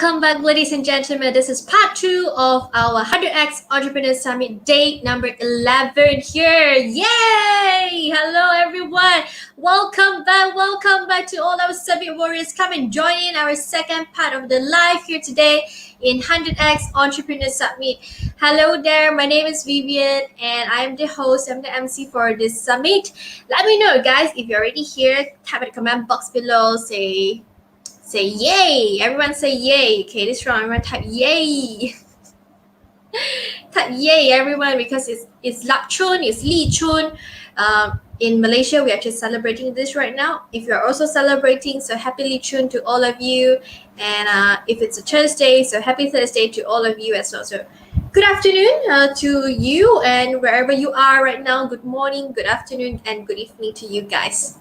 Welcome back, ladies and gentlemen. This is part 2 of our 100x Entrepreneur Summit, day number 11 here. Yay! Hello, everyone. Welcome back to all our Summit Warriors. Come and join in our second part of the live here today in 100x Entrepreneur Summit. Hello there. My name is Vivian, and I'm the host. I'm the MC for this summit. Let me know, guys, if you're already here. Type in the comment box below. Say yay. Everyone say yay. Okay, this round everyone type yay. Type yay, everyone, because it's Lap Chun, it's Li Chun. In Malaysia, we are just celebrating this right now. If you're also celebrating, so happy Li Chun to all of you. And if it's a Thursday, so happy Thursday to all of you as well. So good afternoon to you, and wherever you are right now, good morning, good afternoon, and good evening to you guys.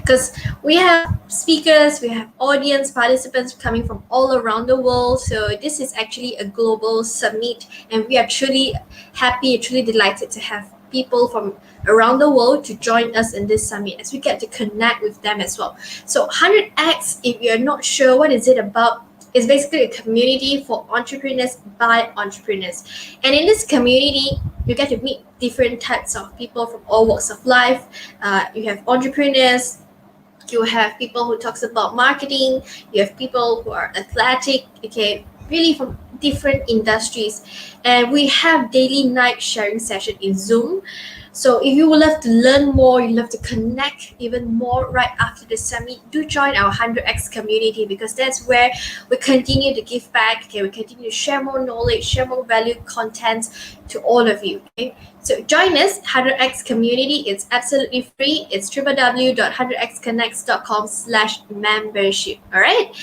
Because we have speakers, we have audience participants coming from all around the world. So this is actually a global summit, and we are truly happy, truly delighted to have people from around the world to join us in this summit as we get to connect with them as well. So 100x, if you're not sure what is it about, it's basically a community for entrepreneurs by entrepreneurs. And in this community, you get to meet different types of people from all walks of life. You have entrepreneurs, you have people who talks about marketing, you have people who are athletic, okay, really from different industries. And we have daily night sharing session in Zoom. So if you would love to learn more, you love to connect even more right after the summit, do join our 100x community, because that's where we continue to give back. Okay, we continue to share more knowledge, share more value content to all of you. Okay, so join us, 100x community. It's absolutely free. It's www.100xconnects.com/membership. All right,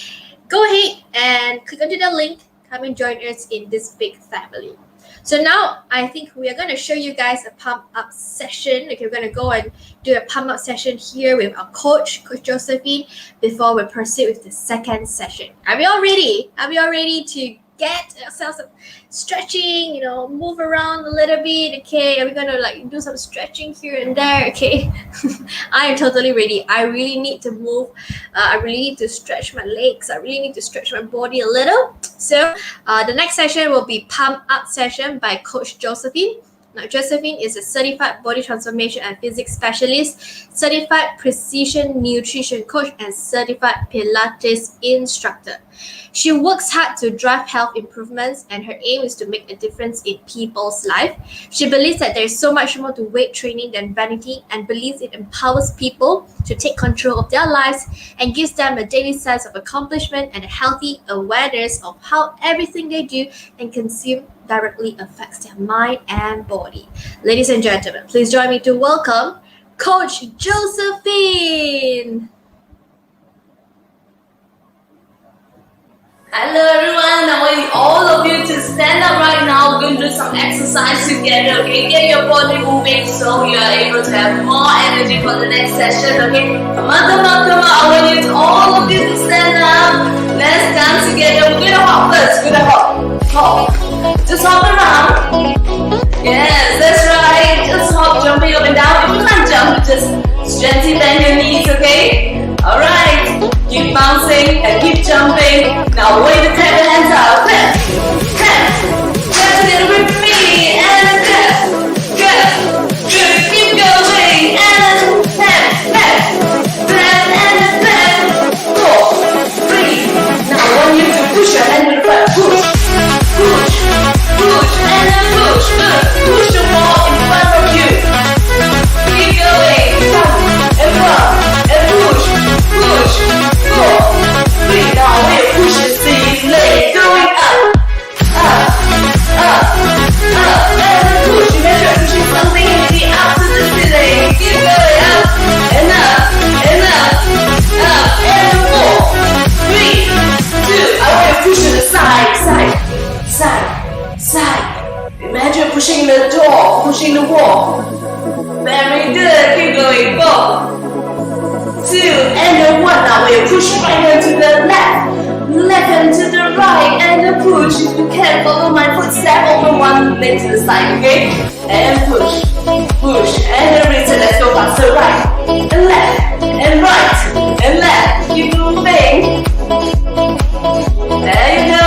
go ahead and click onto the link. Come and join us in this big family. So now I think we are going to show you guys a pump up session. Okay, we're going to go and do a pump up session here with our Coach Josephine, before we proceed with the second session. Are we all ready? Are we all ready to get ourselves stretching, move around a little bit? Okay, are we going to do some stretching here and there? Okay, I am totally ready. I really need to move. I really need to stretch my legs. I really need to stretch my body a little. So the next session will be pump up session by Coach Josephine. Now, Josephine is a certified body transformation and physics specialist, certified precision nutrition coach, and certified Pilates instructor. She works hard to drive health improvements, and her aim is to make a difference in people's life. She believes that there is so much more to weight training than vanity, and believes it empowers people to take control of their lives and gives them a daily sense of accomplishment and a healthy awareness of how everything they do and consume directly affects their mind and body. Ladies and gentlemen, please join me to welcome Coach Josephine. Hello everyone, I want all of you to stand up right now. We're going to do some exercise together, okay? Get your body moving so you are able to have more energy for the next session, okay? Come on. I want you to, all of you to stand up. Let's dance together. We're going to hop first. We're going to hop. Just hop around. Yes, that's right. Just hop, jumping up and down. If you can't jump, just gently bend your knees, okay? Alright, keep bouncing and keep jumping. Now wave the clap your hands out. Clap, clap, clap together with me. And clap, clap, good, keep going. And clap, clap, clap and clap. 4, 3. Now I want you to push your hand to the front. Push, push, push, and then push. Good, push the wall in front of you. Keep going. And up, and push. Push, 4, 3, now we're pushing these legs, going up, and push. Make sure pushing something in the up to the ceiling. Keep going up, and and 4, 3, 2. I want to push to the side. Imagine pushing the door, pushing the wall. Very good. Keep going. 4, 2, and then 1. Now we push right hand to the left hand to the right, and then push. If you can, follow my footstep, open one leg to the side, okay? And push, and then return. Let's go faster. Right, and left, and right, and left. Keep moving. There you go.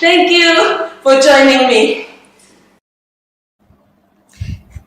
Thank you for joining me.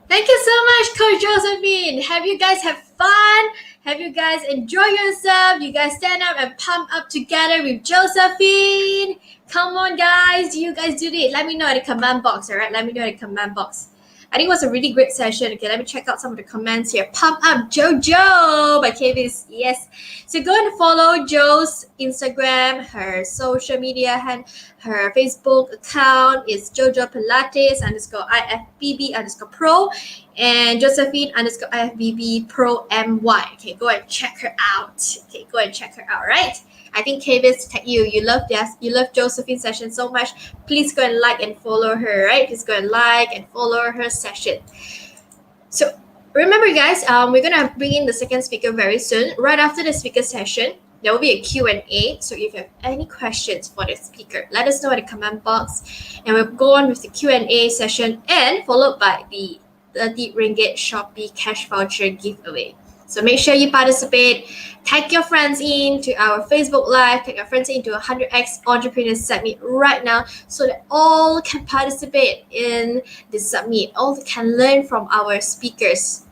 Thank you so much, Coach Josephine. Have you guys have fun? Have you guys enjoy yourself? You guys stand up and pump up together with Josephine. Come on, guys. You guys do it. Let me know in the comment box, all right? Let me know in the comment box. I think it was a really great session. Okay, let me check out some of the comments here. Pump up Jojo by KV's. Yes. So go and follow Jo's Instagram, her social media, and her Facebook account is Jojo Pilates _IFBB _pro and Josephine _IFBB pro MY. Okay, go and check her out. Okay, go and check her out, right? I think KV's tag you. You love Josephine's session so much. Please go and like and follow her, right? Please go and like and follow her session. So remember, guys, we're gonna bring in the second speaker very soon. Right after the speaker session, there will be a Q&A. So if you have any questions for the speaker, let us know in the comment box, and we'll go on with the Q&A session, and followed by the 30 ringgit Shopee cash voucher giveaway. So make sure you participate. Tag your friends into our Facebook Live. Tag your friends into 100X Entrepreneurs Summit right now so that all can participate in the summit. All can learn from our speakers.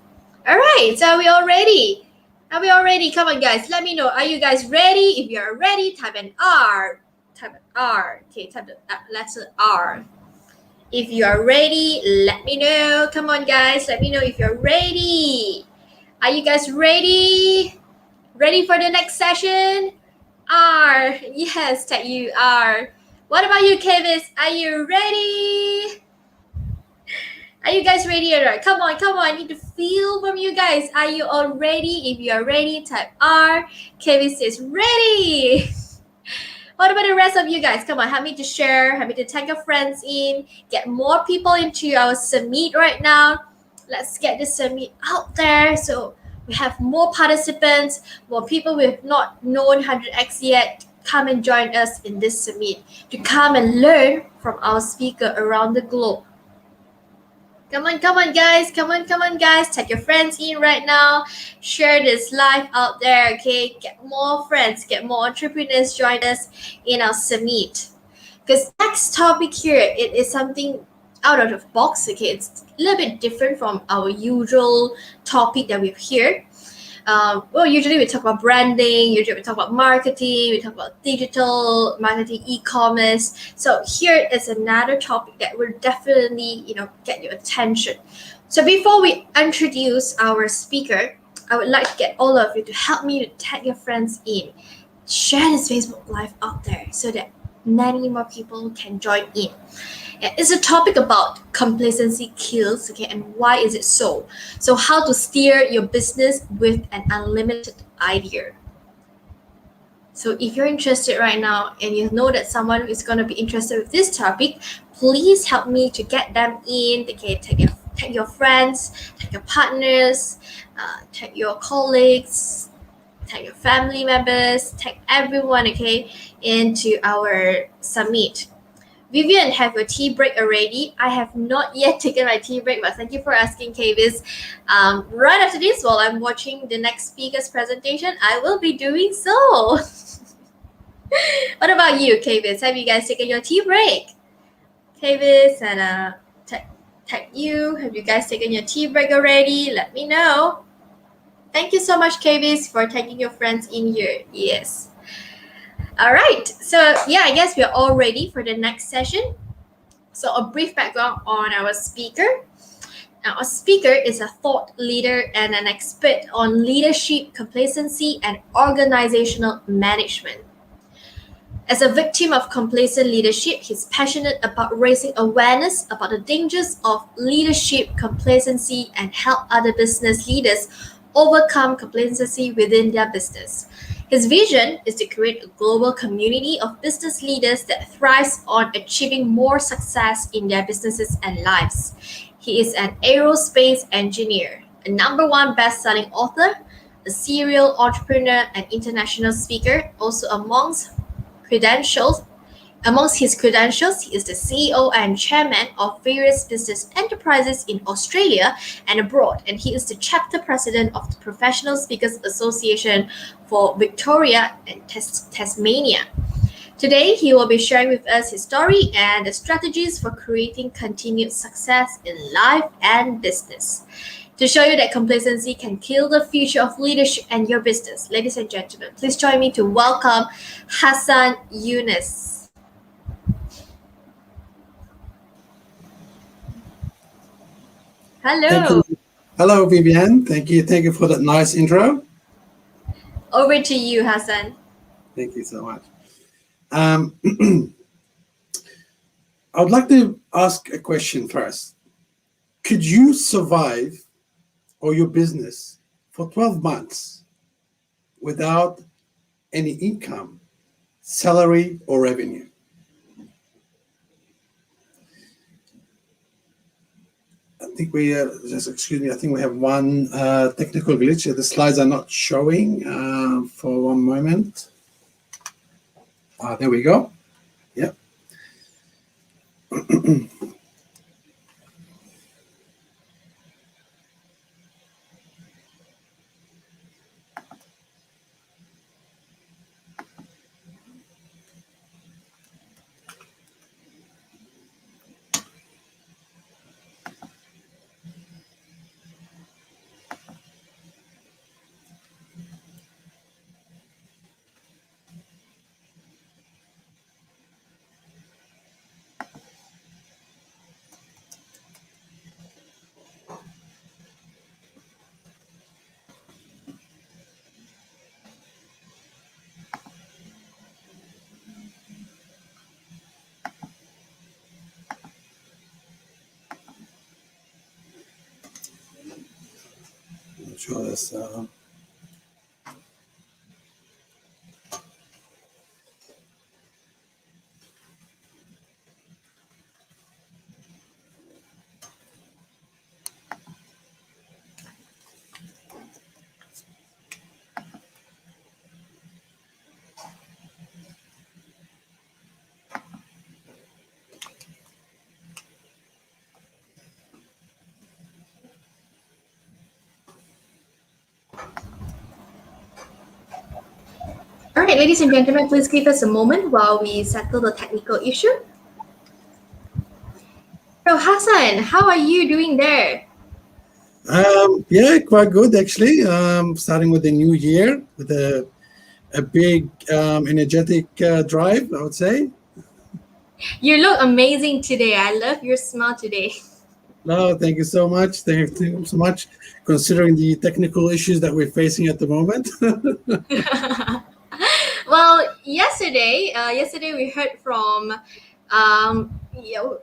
All right, so are we all ready? Are we all ready? Come on, guys. Let me know. Are you guys ready? If you're ready, type an R. Type an R. Okay, type the letter R. If you are ready, let me know. Come on, guys. Let me know if you're ready. Are you guys ready? Ready for the next session? R. Yes, tag you R. What about you, Kevis? Are you ready? Are you guys ready? All right, come on. I need to feel from you guys. Are you all ready? If you are ready, type R. Kevis is ready. What about the rest of you guys? Come on, help me to share. Help me to tag your friends in. Get more people into our summit right now. Let's get the summit out there so we have more participants, more people we have not known 100X yet. Come and join us in this summit to come and learn from our speaker around the globe. Come on, guys. Come on, guys. Tag your friends in right now. Share this live out there, okay? Get more friends, get more entrepreneurs join us in our summit. Because next topic here, it is something out of the box, okay? It's a little bit different from our usual topic that we have here. Usually we talk about branding, usually we talk about marketing, we talk about digital marketing, e-commerce. So here is another topic that will definitely, get your attention. So before we introduce our speaker, I would like to get all of you to help me to tag your friends in. Share this Facebook Live out there so that many more people can join in. It's a topic about complacency kills, okay, and why is it so? So how to steer your business with an unlimited idea. So if you're interested right now and you know that someone is going to be interested with this topic, please help me to get them in. Okay, tag your friends, tag your partners, tag your colleagues, tag your family members, tag everyone, okay, into our summit. Vivian, have your tea break already? I have not yet taken my tea break, but thank you for asking, Kavis. Right after this, while I'm watching the next speaker's presentation, I will be doing so. What about you, Kavis? Have you guys taken your tea break? Kavis and tag you. Have you guys taken your tea break already? Let me know. Thank you so much, Kavis, for tagging your friends in here. Yes. All right, so I guess we're all ready for the next session. So a brief background on our speaker. Now, our speaker is a thought leader and an expert on leadership, complacency, and organizational management. As a victim of complacent leadership, he's passionate about raising awareness about the dangers of leadership complacency and help other business leaders overcome complacency within their business. His vision is to create a global community of business leaders that thrives on achieving more success in their businesses and lives. He is an aerospace engineer, a #1 best-selling author, a serial entrepreneur and international speaker. Also amongst his credentials, he is the CEO and chairman of various business enterprises in Australia and abroad, and he is the chapter president of the Professional Speakers Association for Victoria and Tasmania. Today, he will be sharing with us his story and the strategies for creating continued success in life and business. To show you that complacency can kill the future of leadership and your business, ladies and gentlemen, please join me to welcome Hassan Younes. Hello. Thank you. Hello, Vivian. Thank you. Thank you for that nice intro. Over to you, Hassan. Thank you so much. I would like to ask a question first. Could you survive or your business for 12 months without any income, salary, or revenue? I think we excuse me. I think we have one technical glitch. The slides are not showing for one moment. There we go. Yep. I'm sure that's. All right, ladies and gentlemen, please give us a moment while we settle the technical issue. So, Hassan, how are you doing there? Yeah, quite good actually. Starting with the new year with a big energetic drive, I would say. You look amazing today. I love your smile today. No, thank you so much. Thank you so much, considering the technical issues that we're facing at the moment. Well, yesterday we heard from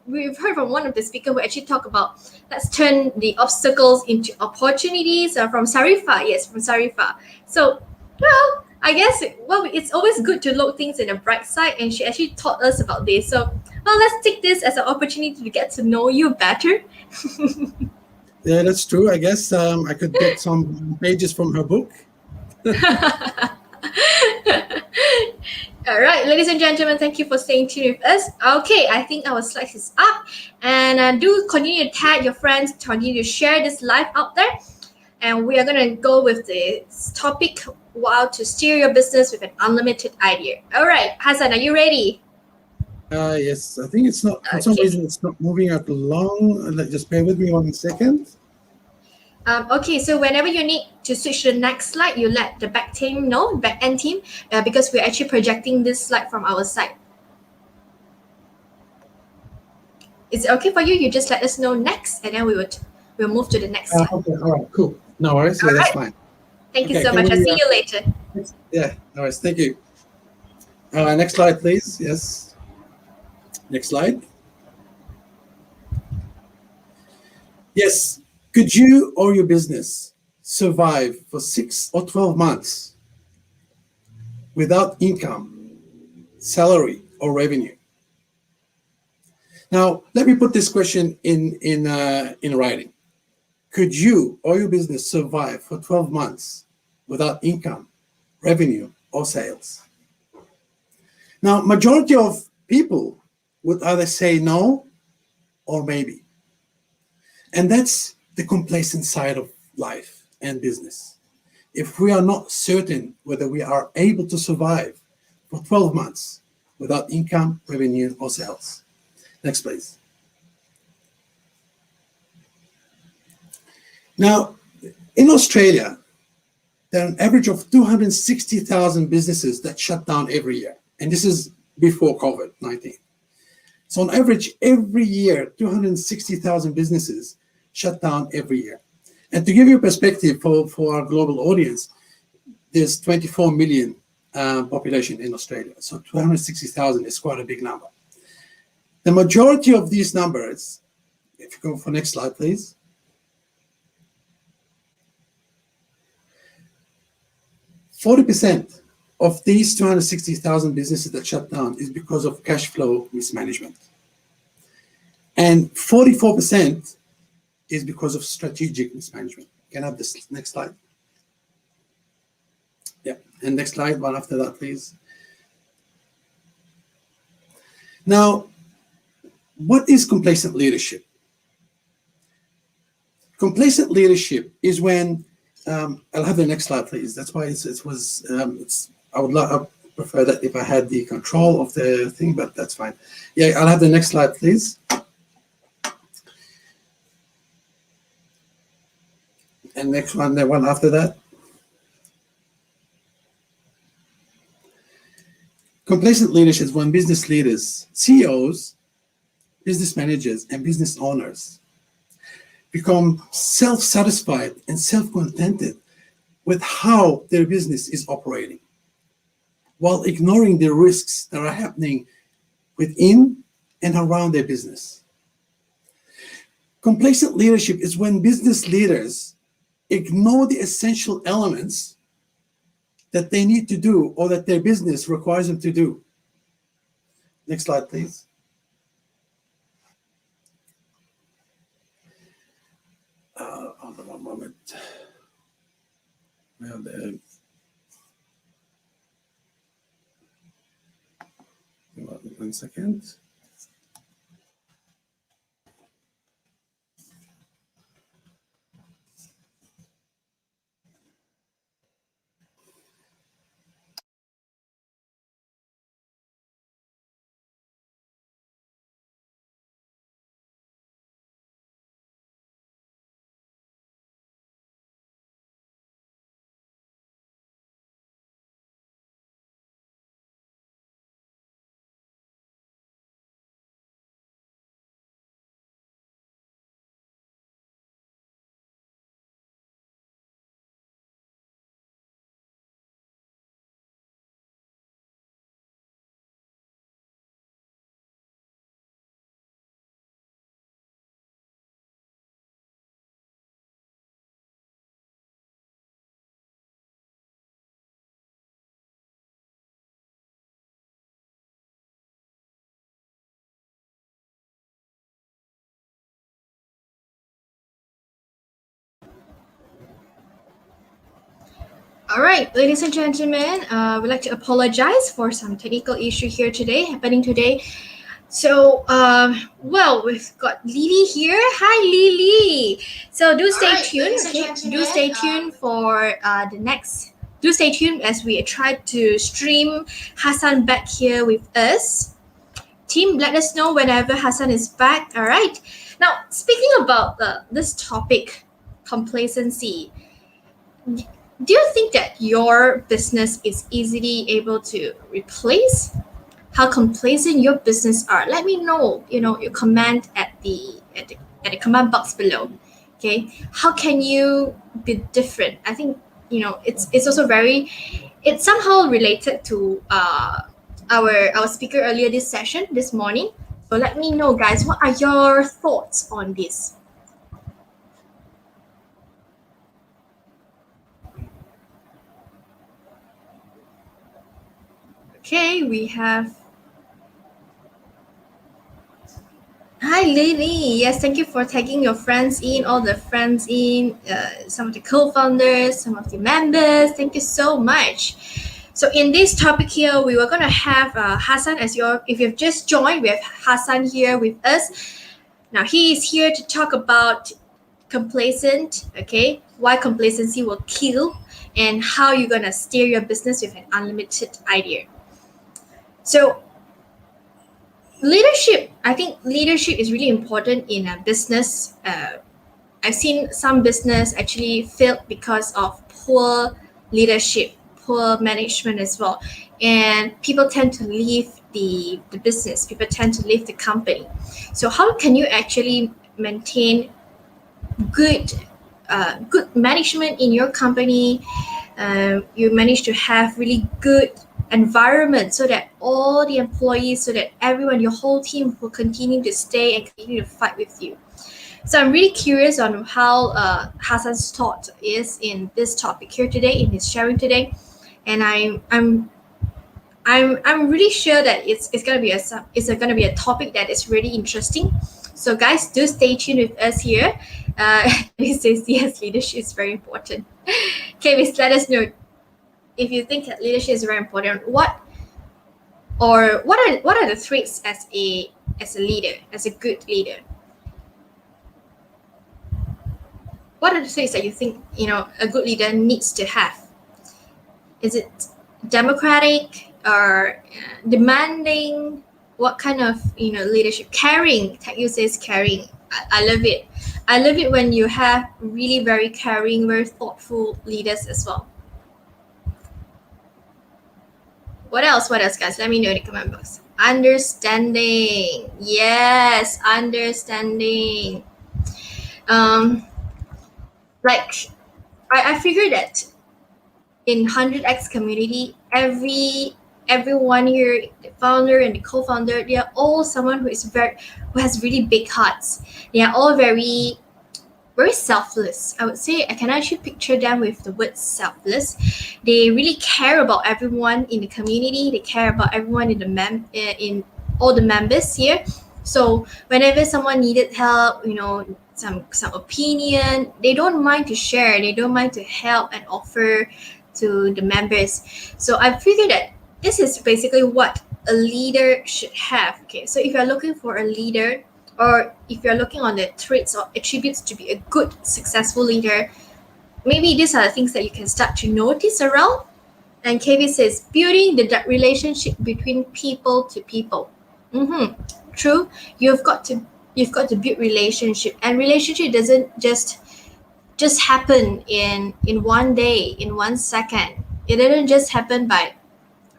we've heard from one of the speakers who actually talked about let's turn the obstacles into opportunities from Sarifa. Yes, from Sarifa. So, well, I guess it's always good to look things in the bright side, and she actually taught us about this. So, well, let's take this as an opportunity to get to know you better. Yeah, that's true. I guess I could get some pages from her book. All right, ladies and gentlemen, thank you for staying tuned with us. Okay, I think our slides is up, and do continue to tag your friends, continue to share this live out there, and we are gonna go with this topic: how to steer your business with an unlimited idea. All right, Hassan, are you ready? Yes, I think it's not, for some reason, it's not moving out long. Just bear with me 1 second. Okay, so whenever you need to switch to the next slide, you let the back end team, because we're actually projecting this slide from our side. Is it okay for you? You just let us know next, and then we'll move to the next slide. Okay, all right, cool. No worries. Yeah, that's fine. Thank you so much. I'll see you later. Yeah, no worries. Thank you. Next slide, please. Yes. Next slide. Yes. Could you or your business survive for 6 or 12 months without income, salary, or revenue? Now, let me put this question in writing. Could you or your business survive for 12 months without income, revenue, or sales? Now, majority of people would either say no or maybe. And that's the complacent side of life and business. If we are not certain whether we are able to survive for 12 months without income, revenue, or sales. Next, please. Now, in Australia, there are an average of 260,000 businesses that shut down every year. And this is before COVID-19. So on average, every year, 260,000 businesses shut down every year. And to give you a perspective for our global audience, there's 24 million population in Australia. So 260,000 is quite a big number. The majority of these numbers, if you go for next slide, please. %40 of these 260,000 businesses that shut down is because of cash flow mismanagement. And 44% is because of strategic mismanagement. Can I have this next slide? Yeah, and next slide, one after that, please. Now, what is complacent leadership? Complacent leadership is when, I'll have the next slide, please. That's why I prefer that if I had the control of the thing, but that's fine. Yeah, I'll have the next slide, please. And next one, the one after that. Complacent leadership is when business leaders, CEOs, business managers, and business owners become self-satisfied and self-contented with how their business is operating, while ignoring the risks that are happening within and around their business. Complacent leadership is when business leaders ignore the essential elements that they need to do or that their business requires them to do. Next slide, please. Hold on one moment. Well, 1 second. All right, ladies and gentlemen, we'd like to apologize for some technical issue happening today. So, well, we've got Lily here. Hi, Lily. So do stay tuned. Okay, do stay tuned for the next. Do stay tuned as we try to stream Hassan back here with us. Team, let us know whenever Hassan is back. All right. Now, speaking about this topic, complacency. Do you think that your business is easily able to replace how complacent your business are? Let me know, your comment at the comment box below. Okay, how can you be different? I think it's also it's somehow related to our speaker earlier this morning. So let me know, guys, what are your thoughts on this? Okay, we have. Hi, Lily. Yes, thank you for tagging your friends in, all the friends in, some of the co-founders, some of the members. Thank you so much. So in this topic here, we were going to have Hassan as if you've just joined, we have Hassan here with us. Now, he is here to talk about complacent, okay, why complacency will kill, and how you're going to steer your business with an unlimited idea. So leadership. I think leadership is really important in a business. I've seen some business actually failed because of poor leadership, poor management as well. And people tend to leave the business, people tend to leave the company. So how can you actually maintain good good management in your company? You manage to have really good environment so that all the employees, so that everyone, your whole team will continue to stay and continue to fight with you. So I'm really curious on how Hassan's thought is in this topic here today, in his sharing today, and I'm really sure that it's gonna be gonna be a topic that is really interesting. So guys, do stay tuned with us here. He says yes, leadership is very important. Okay, please let us know if you think that leadership is very important. What are the traits as a leader, as a good leader? What are the traits that you think a good leader needs to have? Is it democratic or demanding? What kind of leadership? Caring. You says caring. I love it. I love it when you have really very caring, very thoughtful leaders as well. What else, guys? Let me know in the comment box. Understanding. Yes, understanding. Like I figured that in 100x community, everyone here, the founder and the co-founder, they are all someone who has really big hearts. They are all very selfless. I would say I can actually picture them with the word selfless. They really care about everyone in the community. They care about everyone in all the members here. So whenever someone needed help, some opinion, they don't mind to share. They don't mind to help and offer to the members. So I figured that this is basically what a leader should have. Okay, so if you're looking for a leader, or if you're looking on the traits or attributes to be a good, successful leader, maybe these are the things that you can start to notice around. And KB says, building the relationship between people to people. True. You've got to build relationship, and relationship doesn't just happen in one day, in 1 second. It doesn't just happen by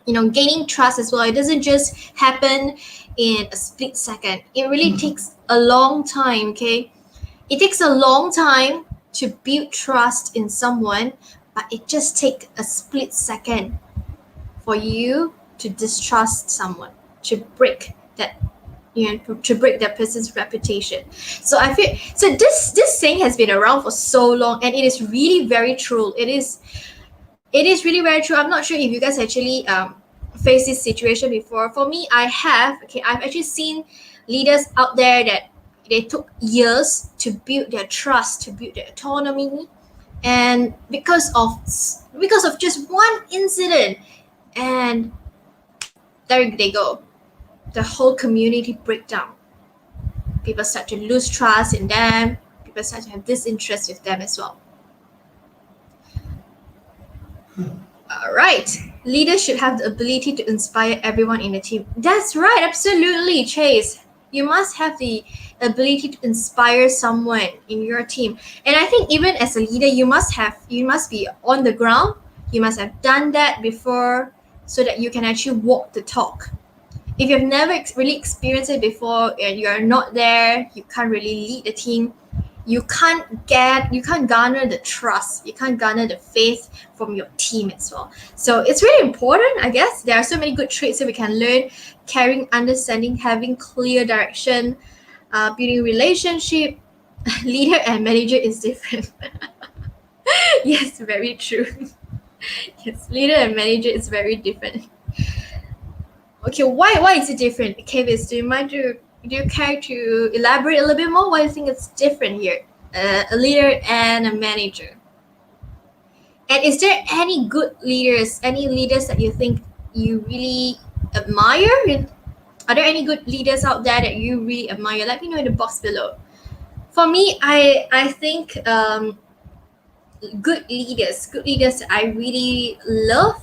gaining trust as well. It doesn't just happen in a split second. It really takes a long time. Okay, it takes a long time to build trust in someone, but it just takes a split second for you to distrust someone, to break that to break that person's reputation. So I feel this saying has been around for so long, and it is really very true. It is really very true. I'm not sure if you guys actually faced this situation before. For me, I have. Okay, I've actually seen leaders out there that they took years to build their trust, to build their autonomy, and because of just one incident, and there they go, the whole community break down. People start to lose trust in them. People start to have disinterest with them as well. All right. Leaders should have the ability to inspire everyone in the team. That's right. Absolutely, Chase. You must have the ability to inspire someone in your team. And I think even as a leader, you must be on the ground. You must have done that before so that you can actually walk the talk. If you've never really experienced it before and you're not there, you can't really lead the team. You can't garner the trust. You can't garner the faith from your team as well. So it's really important, I guess. There are so many good traits that we can learn: caring, understanding, having clear direction, building relationship. Leader and manager is different. Yes, very true. Yes, leader and manager is very different. Okay, why is it different? Kavis, do you care to elaborate a little bit more? Why do you think it's different here? A leader and a manager. And is there any good leaders, any leaders that you think you really admire? Are there any good leaders out there that you really admire? Let me know in the box below. For me, I think good leaders that I really love.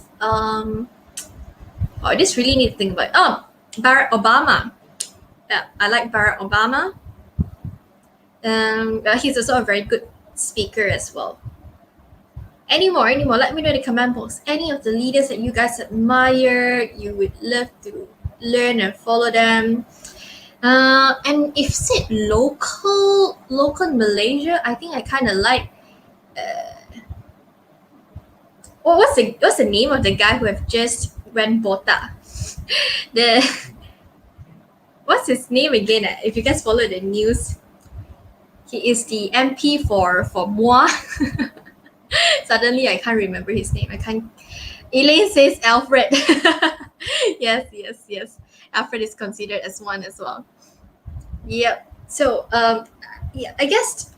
This really need to think about. Barack Obama. I like Barack Obama. He's also a very good speaker as well. Any more? Let me know in the comment box. Any of the leaders that you guys admire, you would love to learn and follow them. And if said local in Malaysia, I think I kind of like. What's the name of the guy who have just went botak? What's his name again? If you guys follow the news, he is the MP for Mua. Suddenly, I can't remember his name. Elaine says Alfred. yes. Alfred is considered as one as well. Yep. So, yeah, I guess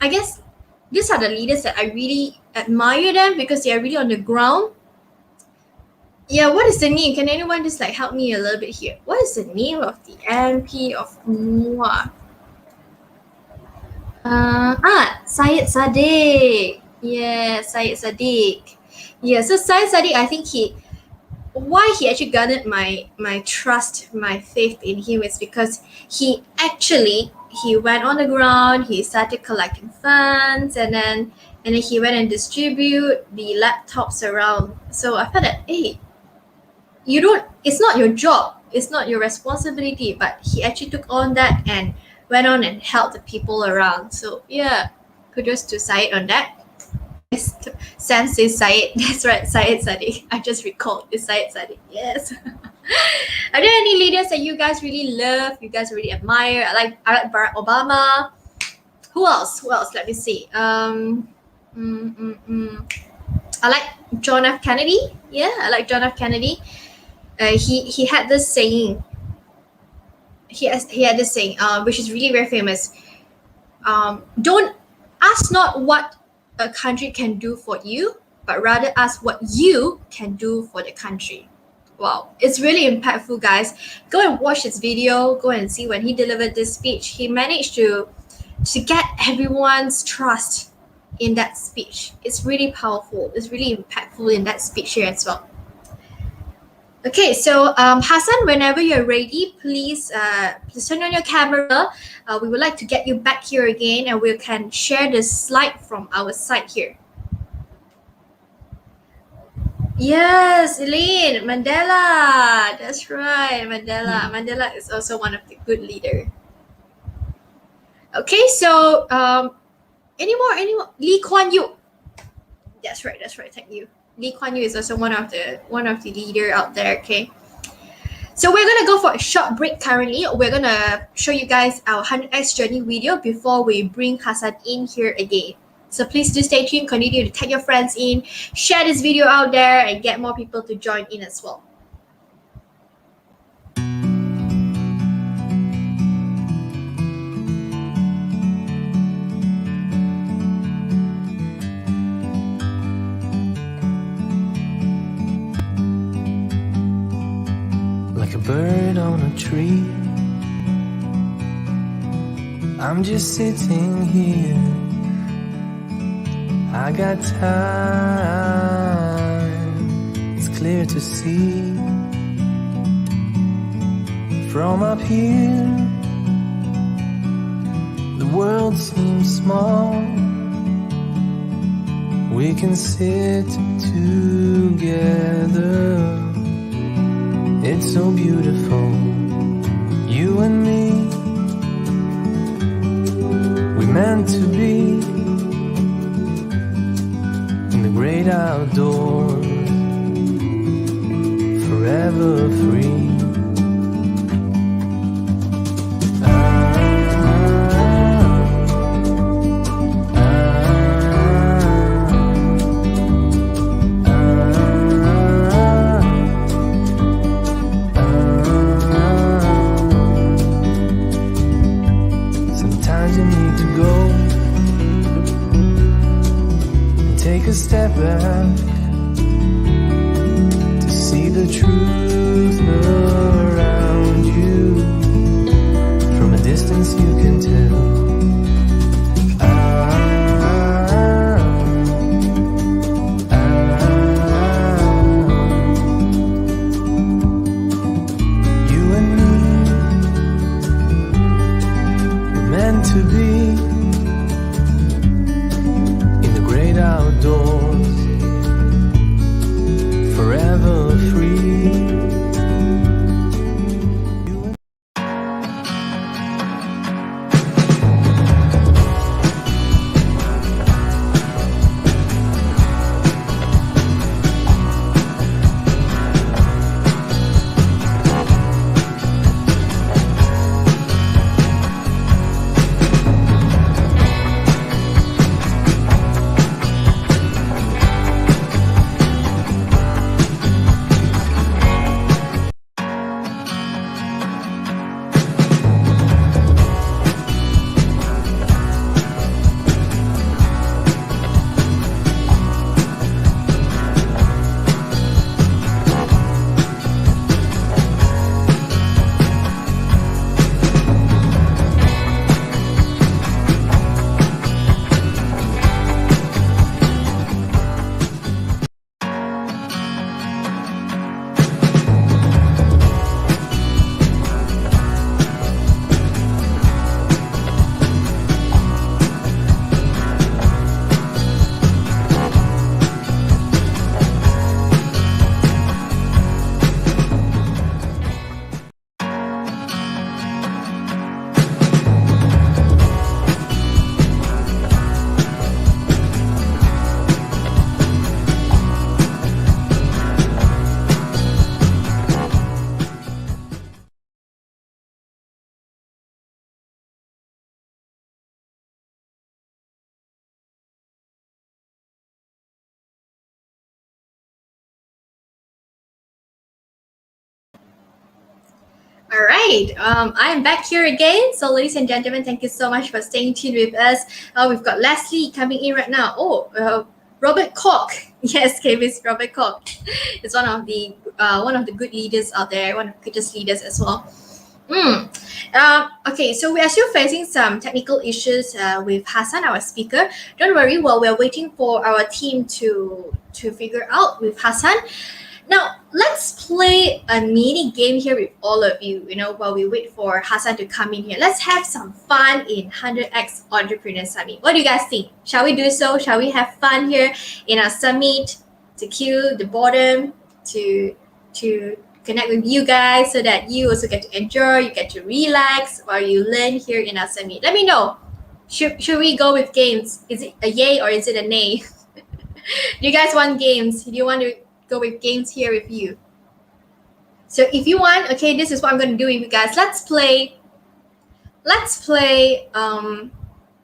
these are the leaders that I really admire them because they are really on the ground. Yeah, what is the name? Can anyone just like help me a little bit here? What is the name of the MP of Mua? Syed Saddiq. Yeah, Syed Saddiq. Yeah, so Syed Saddiq, I think why he actually garnered my trust, my faith in him is because he went on the ground, he started collecting funds, and then he went and distribute the laptops around. So I felt that, hey, it's not your job, it's not your responsibility, but he actually took on that and went on and helped the people around. So yeah, kudos to Syed on that. Sam says Syed. That's right, Syed Saddiq. I just recalled it's Syed Saddiq. Yes. Are there any leaders that you guys really love? You guys really admire? I like Barack Obama. Who else? Let me see. I like John F. Kennedy. Yeah, I like John F. Kennedy. He had this saying. He had this saying, which is really very famous. Don't ask not what a country can do for you, but rather ask what you can do for the country. Wow, it's really impactful, guys. Go and watch this video. Go and see when he delivered this speech. He managed to get everyone's trust in that speech. It's really powerful. It's really impactful in that speech here as well. Okay, so Hassan, whenever you're ready, please turn on your camera. We would like to get you back here again, and we can share the slide from our side here. Yes, Elaine, Mandela. That's right, Mandela. Mandela is also one of the good leader. Okay, so any more? Lee Kuan Yew. That's right. Thank you. Lee Kuan Yew is also one of the leader out there. Okay, so we're gonna go for a short break currently. We're gonna show you guys our 100x journey video before we bring Hassan in here again. So please do stay tuned. Continue to tag your friends in, share this video out there, and get more people to join in as well. Like a bird on a tree, I'm just sitting here. I got time, it's clear to see. From up here, the world seems small. We can sit together. It's so beautiful, you and me. We're meant to be in the great outdoors, forever free. A step back to see the truth around you. From a distance you can tell. You and me, to be in the great outdoors, forever free. All right, I'm back here again. So, ladies and gentlemen, thank you so much for staying tuned with us. We've got Leslie coming in right now. Robert Koch. Yes, KB's Robert Koch is one of the good leaders out there, one of the greatest leaders as well. Okay, so we are still facing some technical issues with Hassan, our speaker. Don't worry, while we're waiting for our team to figure out with Hassan. Now, let's play a mini game here with all of you, while we wait for Hassan to come in here. Let's have some fun in 100X Entrepreneur Summit. What do you guys think? Shall we do so? Shall we have fun here in our summit to cue the bottom, to connect with you guys so that you also get to enjoy, you get to relax while you learn here in our summit? Let me know. Should we go with games? Is it a yay or is it a nay? Do you guys want games? Do you want to go with games here with you? So if you want, okay, this is what I'm going to do with you guys. Let's play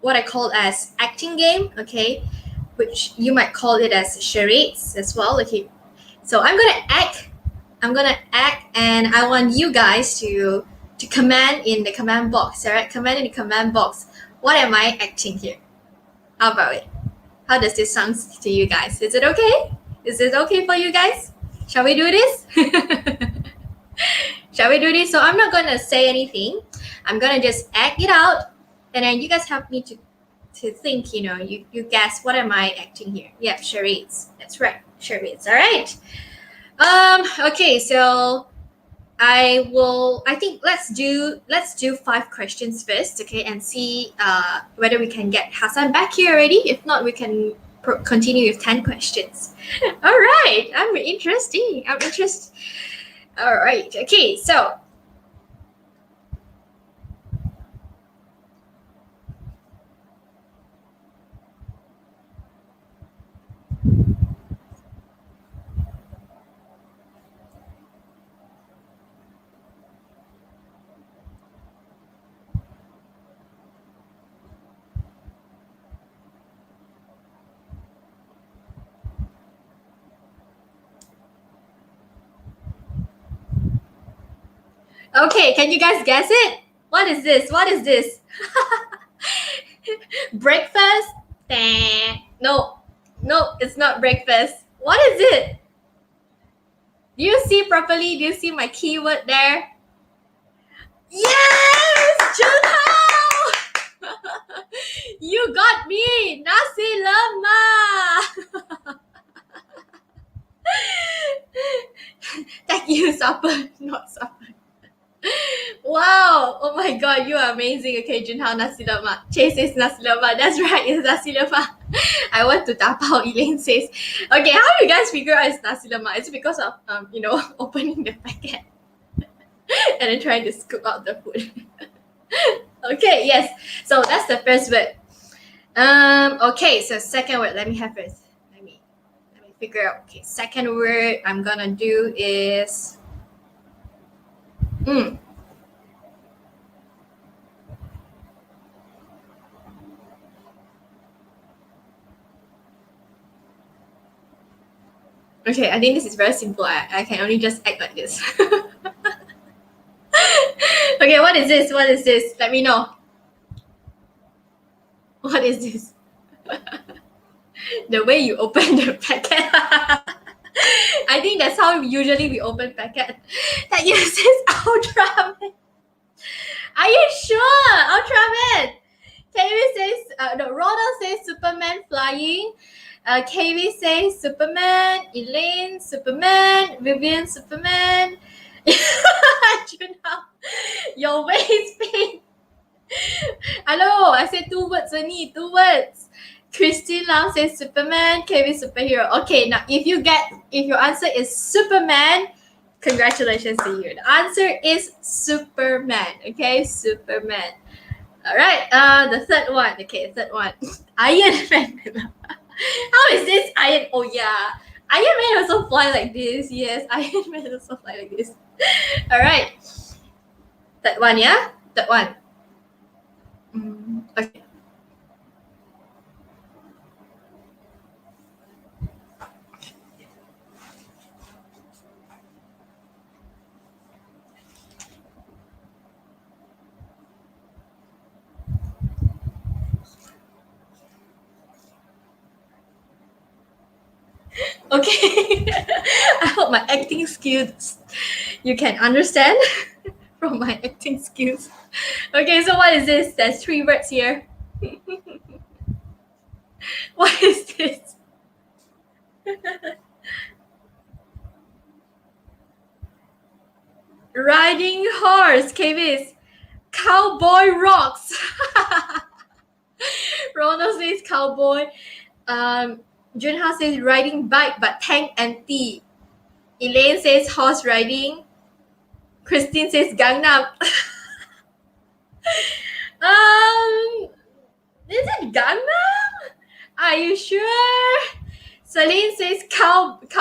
what I call as acting game, okay, which you might call it as charades as well. Okay, so I'm gonna act and I want you guys to comment in the comment box. All right, comment in the comment box, what am I acting here? How about it? How does this sound to you guys? Is it okay? Is it okay for you guys? Shall we do this? Shall we do this? So I'm not gonna say anything. I'm gonna just act it out, and then you guys help me to think. You guess, what am I acting here? Yeah, charades. That's right, charades. All right. Okay, so I think let's do 5 questions first, okay, and see whether we can get Hassan back here already. If not, we can continue with 10 questions. All right, I'm interested. All right, okay, so okay, can you guys guess it? What is this? Breakfast? No, it's not breakfast. What is it? Do you see properly? Do you see my keyword there? Yes, Junhao! You got me! Nasi lemak! Thank you, supper, not supper. Wow! Oh my my god, you are amazing. Okay, Junhao, nasi lemak. Che says nasi lemak. That's right, it's nasi lemak. I want to tapao. Elaine says. Okay, how do you guys figure out it's nasi lemak? It's because of opening the packet and then trying to scoop out the food. Okay, yes. So that's the first word. Okay, so second word. Let me have it. Let me figure out. Okay, second word I'm gonna do is Okay, I think this is very simple. I can only just act like this. Okay, what is this? What is this? Let me know. What is this? The way you open the packet. I think that's how usually we open packet. That uses Ultraman. Are you sure? Ultraman. KV says, no, Ronald says Superman flying. KV says Superman. Elaine, Superman. Vivian, Superman. Junhao, your waist pain. Hello, I said 2 words only, 2 words. Christine Lam says Superman, KV superhero. Okay, now if your answer is Superman, congratulations to you. The answer is Superman. Okay, Superman. All right. The third one. Okay, third one. Iron Man. How is this Iron? Oh yeah, Iron Man also fly like this. Yes, Iron Man also fly like this. All right. That one, yeah. That one. Okay. Okay. I hope my acting skills you can understand from my acting skills. Okay, so what is this? There's 3 words here. What is this? Riding horse, KVs. Cowboy rocks. Ronald says cowboy. Junha says riding bike but tank empty. Elaine says horse riding. Christine says Gangnam. Is it Gangnam? Are you sure? Celine says cowboy.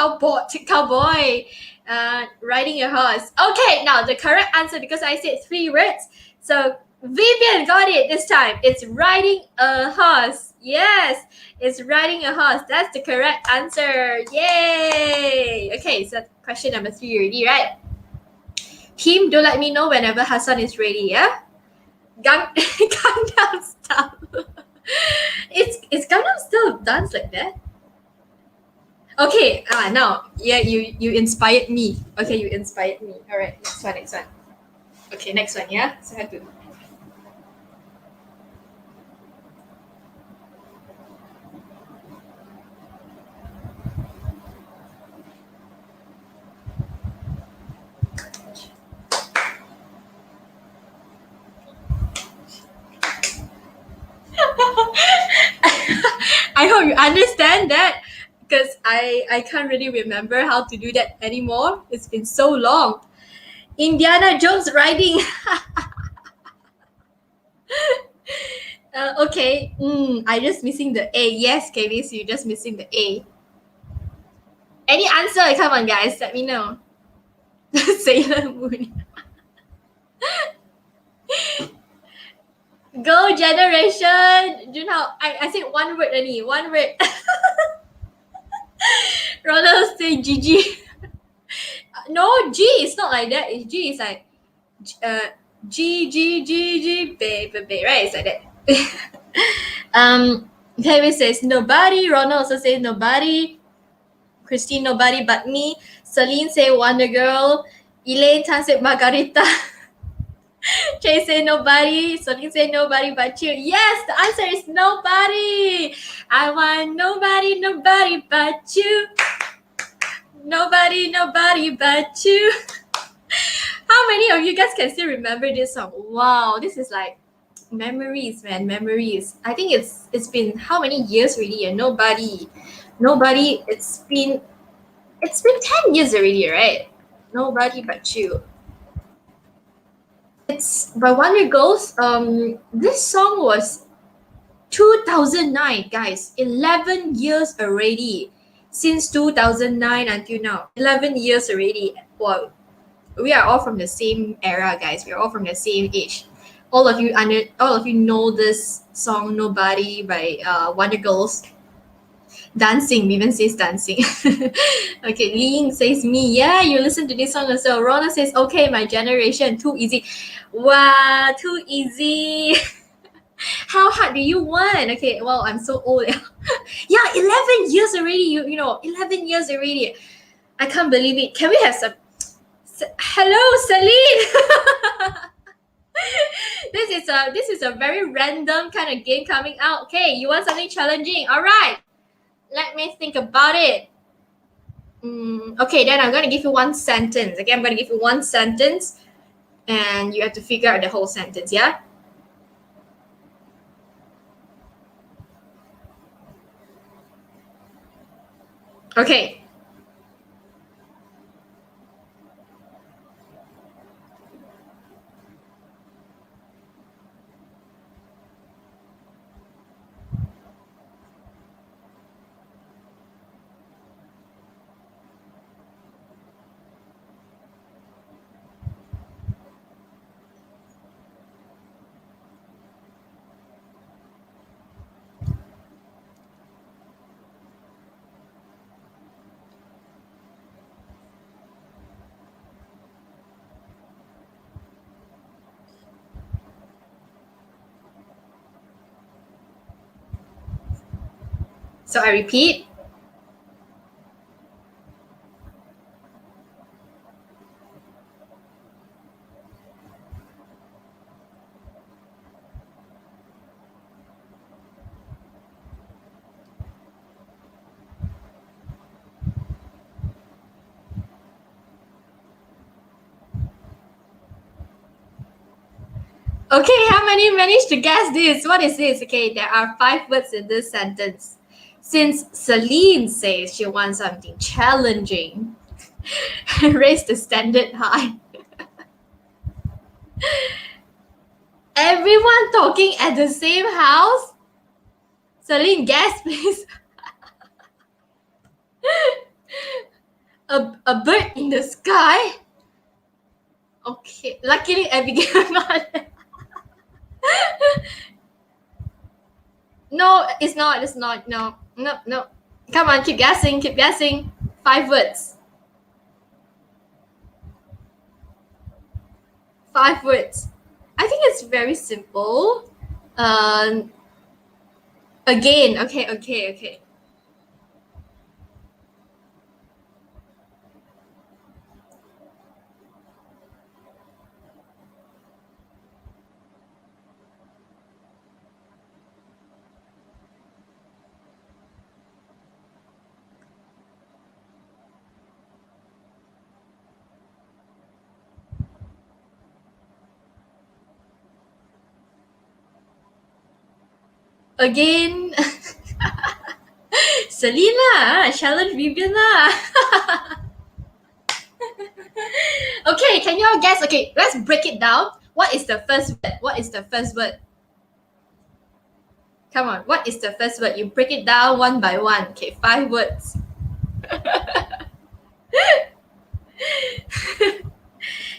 Riding a horse. Okay, now the correct answer, because I said 3 words. So Vivian got it this time. It's riding a horse. Yes, it's riding a horse. That's the correct answer. Yay! Okay, so question number 3 already, right? Team, do let me know whenever Hassan is ready, yeah? Gangnam Style. Is Gangnam Style dance like that? Okay, now, yeah, you inspired me. Okay, you inspired me. All right, next one. Okay, next one, yeah? So I have to... I hope you understand that, because I can't really remember how to do that anymore. It's been so long. Indiana Jones riding. Okay. I just missing the A. Yes, KV, so you're just missing the A. Any answer? Come on, guys. Let me know. Sailor Moon. Go generation. Junhao, I said 1 word only. 1 word. Ronald say GG. No, G is not like that. G is like G, baby, right? It's like that. Kevin says nobody. Ronald also says nobody. Christine, nobody but me. Celine say Wonder Girl. Elaine Tan said Margarita. Jay say nobody. Celine say nobody but you. Yes, the answer is nobody. I want nobody but you. Nobody but you. How many of you guys can still remember this song? Wow, this is like memories, man, memories. I think it's been how many years already? And nobody. It's been 10 years already, right? Nobody but you. It's by Wonder Girls. This song was 2009, guys. 11 years already. Since 2009 until now. 11 years already. Well, we are all from the same era, guys. We are all from the same age. All of you know this song "Nobody" by Wonder Girls. Dancing, Vivian says dancing. Okay, Ling says me. Yeah, you listen to this song as well. Rona says, okay, my generation, too easy. Wow, too easy. How hard do you want? Okay, well, I'm so old. Yeah, 11 years already. You know, 11 years already. I can't believe it. Can we have some? Hello, Celine. This is a very random kind of game coming out. Okay, you want something challenging? All right. Let me think about it. Okay, then I'm gonna give you one sentence. Okay, I'm gonna give you one sentence, and you have to figure out the whole sentence. Yeah. Okay. So I repeat. Okay, how many managed to guess this? What is this? Okay, there are 5 words in this sentence. Since Celine says she wants something challenging, raise the standard high. Everyone talking at the same house? Celine, guess please. A bird in the sky? Okay, luckily Abigail not. No, it's not. It's not. No. Come on, keep guessing. Keep guessing. 5 words. 5 words. I think it's very simple. Again. Okay. Again. Selena, challenge Vivian lah. Okay, can you all guess? Okay, let's break it down. What is the first word? What is the first word? Come on, what is the first word? You break it down one by one. Okay, 5 words.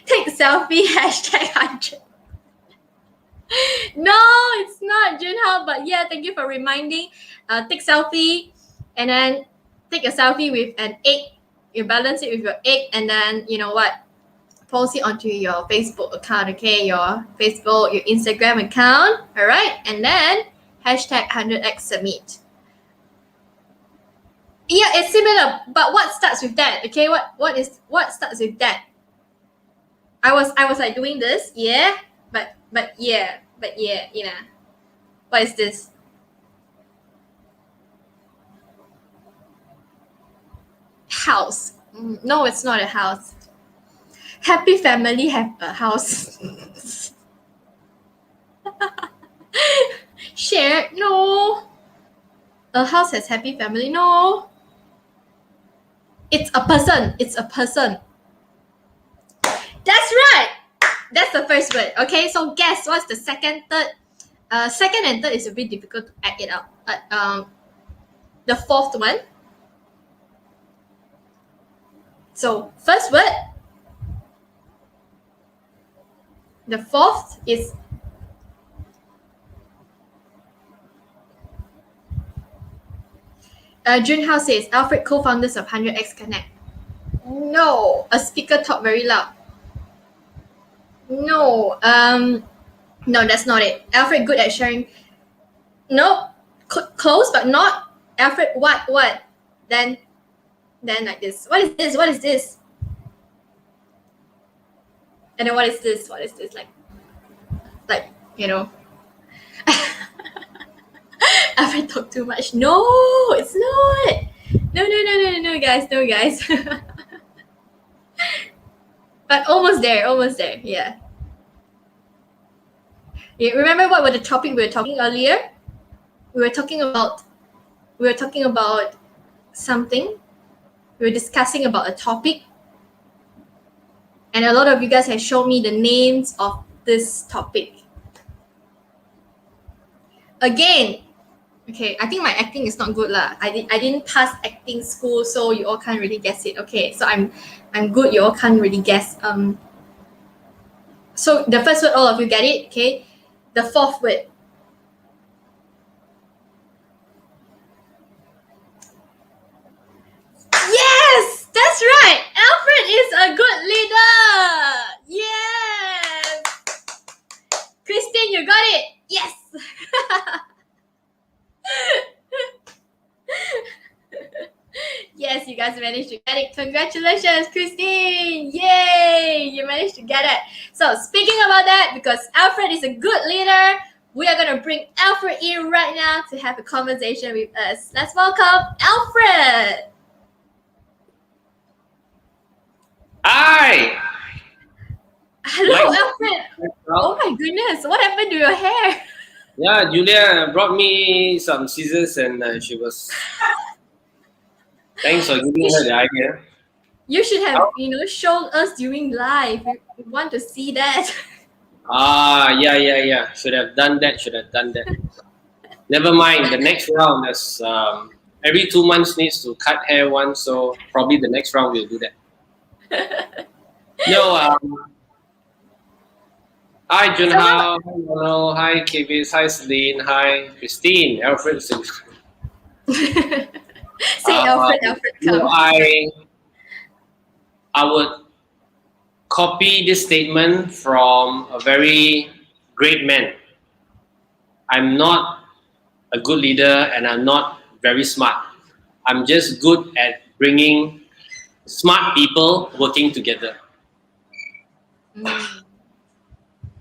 Take selfie, #100. No, it's not Junhao, but yeah, thank you for reminding. Take selfie, and then take a selfie with an egg. You balance it with your egg, and then you know what? Post it onto your Facebook account, okay? Your Facebook, your Instagram account, all right? And then #100x submit. Yeah, it's similar, but what starts with that? Okay, what starts with that? I was like doing this, yeah, but yeah, you know, what is this? House. No, it's not a house. Happy family have a house. Share? No. A house has happy family? No. It's a person. It's a person. That's right. That's the first word. Okay, so guess what's the second, third? Second and third is a bit difficult to act it out. But the fourth one. So first word. The fourth is Junhao says Alfred co-founders of 100x Connect. No, a speaker talk very loud. No, no, that's not it. Alfred good at sharing. No, close but not. Alfred, what? Then like this. What is this? What is this? And then what is this? What is this? Like you know. Alfred talk too much. No, it's not. No, guys, no, guys. But almost there, yeah. You remember what were the topic we were talking earlier? We were talking about something. We were discussing about a topic. And a lot of you guys have shown me the names of this topic. Again, okay, I think my acting is not good lah. I didn't pass acting school, so you all can't really guess it. Okay, so I'm good. You all can't really guess. So the first word, all of you get it. Okay, the fourth word. Yes, that's right. Alfred is a good leader. Yes. Christine, you got it. Yes. Yes, you guys managed to get it. Congratulations, Christine. Yay, you managed to get it. So speaking about that, because Alfred is a good leader, we are going to bring Alfred in right now to have a conversation with us. Let's welcome Alfred. Hi. Hello, Alfred. Oh my goodness, what happened to your hair? Yeah, Julia brought me some scissors and she was. Thanks for giving her the idea. You should have, shown us during live. We want to see that. Yeah. Should have done that. Never mind. The next round is every 2 months needs to cut hair once, so probably the next round we'll do that. No. Hi, Junhao. Hello. Hi, Kivis. Hi, Celine. Hi, Christine. Alfred. Say Alfred, come. I would copy this statement from a very great man. I'm not a good leader and I'm not very smart. I'm just good at bringing smart people working together.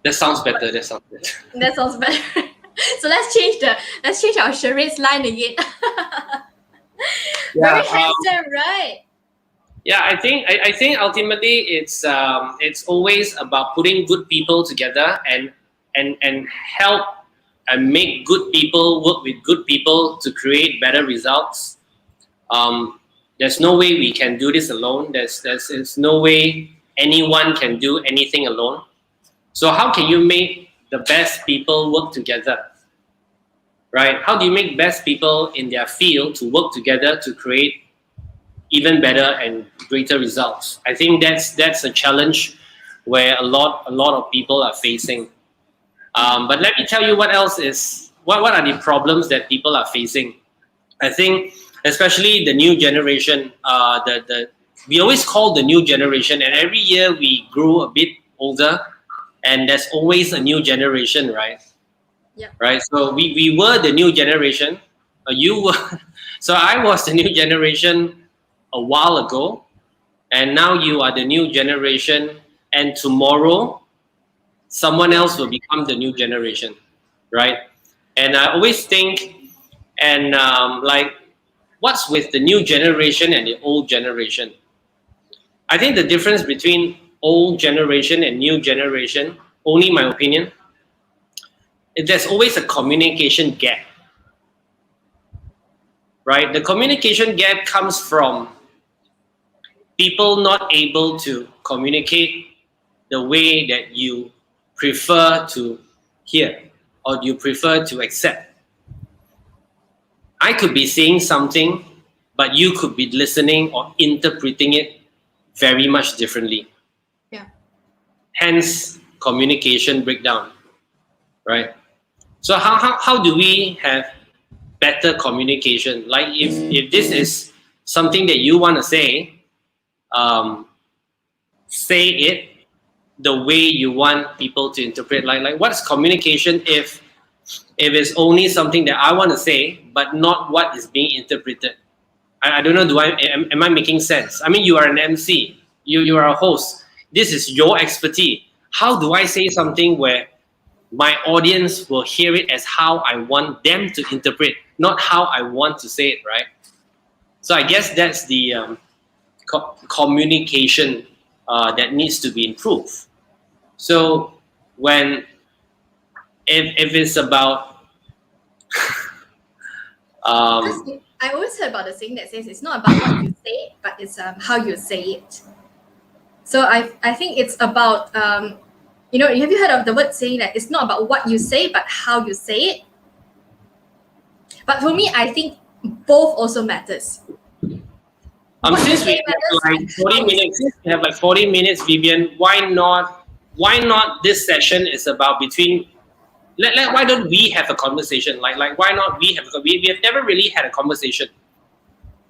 That sounds better. That sounds better. So let's change our charades line again. Very handsome, right? Yeah, I think ultimately it's always about putting good people together and help and make good people work with good people to create better results. There's no way we can do this alone. There's no way anyone can do anything alone. So how can you make the best people work together? Right? How do you make best people in their field to work together to create even better and greater results? I think that's a challenge where a lot of people are facing. But let me tell you what else is what are the problems that people are facing. I think especially the new generation. We always call the new generation, and every year we grow a bit older, and there's always a new generation, right? Yeah. Right. So we were the new generation. You were. So I was the new generation a while ago, and now you are the new generation, and tomorrow someone else will become the new generation, right? And I always think, and what's with the new generation and the old generation? I think the difference between old generation and new generation, only my opinion, there's always a communication gap. Right? The communication gap comes from people not able to communicate the way that you prefer to hear or you prefer to accept. I could be saying something, but you could be listening or interpreting it very much differently. Yeah. Hence, communication breakdown, right? So how do we have better communication? Like if this is something that you want to say it the way you want people to interpret. Like what's communication if it's only something that I want to say, but not what is being interpreted? I don't know. Am I making sense? I mean, you are an MC. You are a host. This is your expertise. How do I say something where my audience will hear it as how I want them to interpret, not how I want to say it, right? So I guess that's the communication that needs to be improved. So if it's about I always heard about the saying that says it's not about what you say, but it's how you say it. So I think it's about have you heard of the word saying that it's not about what you say, but how you say it? But for me, I think both also matters. since we have like 40 minutes, Vivian, why not this session is about between why don't we have a conversation? Like why not we have we have never really had a conversation.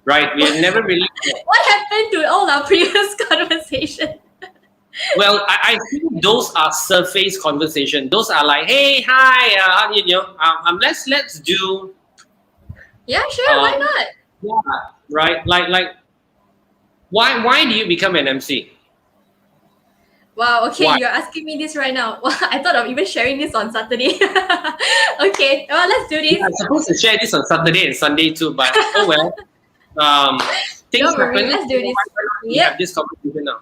Right? We have never really What happened to all our previous conversation? Well, I think those are surface conversation. Those are like, hey, hi, let's do. Yeah, sure. Why not? Yeah, right. Like, why do you become an MC? Wow. Okay, Why? you're asking me this right now. Well, I thought of even sharing this on Saturday. Okay, well, let's do this. I'm supposed to share this on Saturday and Sunday too, but oh well. Things Don't worry, happen. let's do this. Why not we Yep. have this conversation now?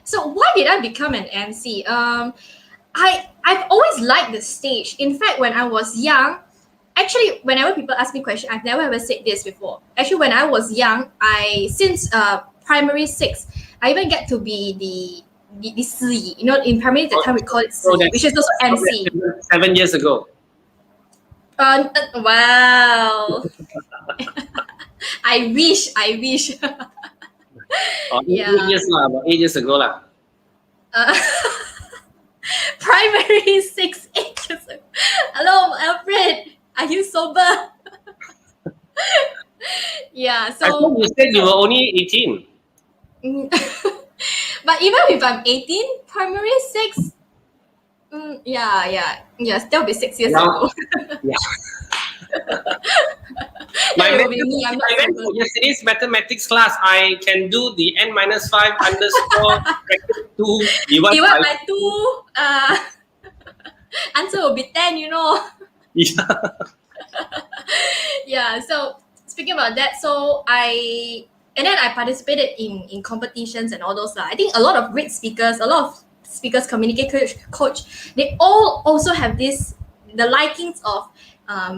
So why did I become an MC? I've always liked the stage. In fact, when I was young, actually, whenever people ask me questions, I've never ever said this before. Actually, when I was young, since primary 6, I even get to be the Si. In primary at the time we call it Si, which is also MC. 7 years ago. Wow. I wish. Yeah. 8 years lah, about 8 years ago lah. Primary 6, 8 years ago. Hello, Alfred. Are you sober? Yeah. I So. thought you said you were only 18. But even if I'm 18, primary 6, that'll be 6 years ago. Yeah. That will be me. I'm not I went sober. for yesterday's mathematics class. I can do the n minus 5 underscore bracket 2 divided Divide by by 2, answer will be 10, Yeah. Yeah, so speaking about that, so I participated in competitions and all those. I think a lot of great speakers, communicate coach, they all also have the likings of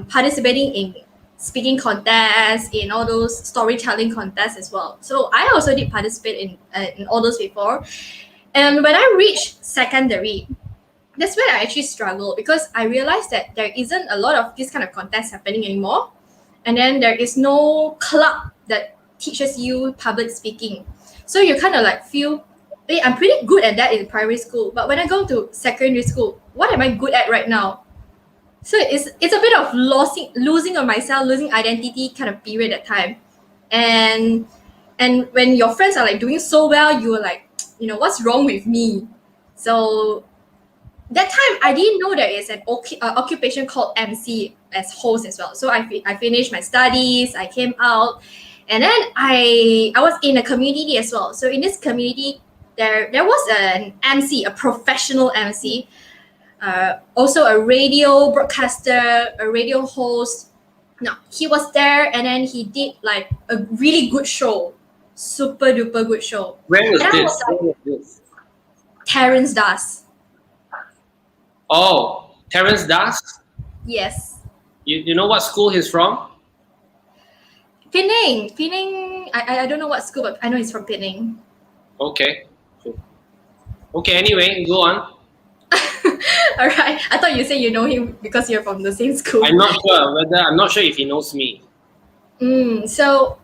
participating in speaking contests, in all those storytelling contests as well. So I also did participate in all those before. And when I reached secondary, that's where I actually struggled, because I realized that there isn't a lot of this kind of contests happening anymore. And then there is no club that teaches you public speaking. So you kind of like feel, hey, I'm pretty good at that in primary school, but when I go to secondary school, what am I good at right now? So it's a bit of losing of myself, losing identity kind of period at time. And when your friends are like doing so well, you're like, what's wrong with me? So that time I didn't know there is an occupation called MC as host as well. So I finished my studies, I came out, and then I was in a community as well. So in this community, there was an MC, a professional MC, also a radio broadcaster, a radio host. No, he was there, and then he did like a really good show, super duper good show. Where was And I this? was like, Where was this? Terence does. Oh, Terence does. Yes. You know what school he's from? Penang. I don't know what school, but I know he's from Penang. Okay. Okay. Anyway, go on. All right. I thought you said you know him because you're from the same school. I'm not sure if he knows me. So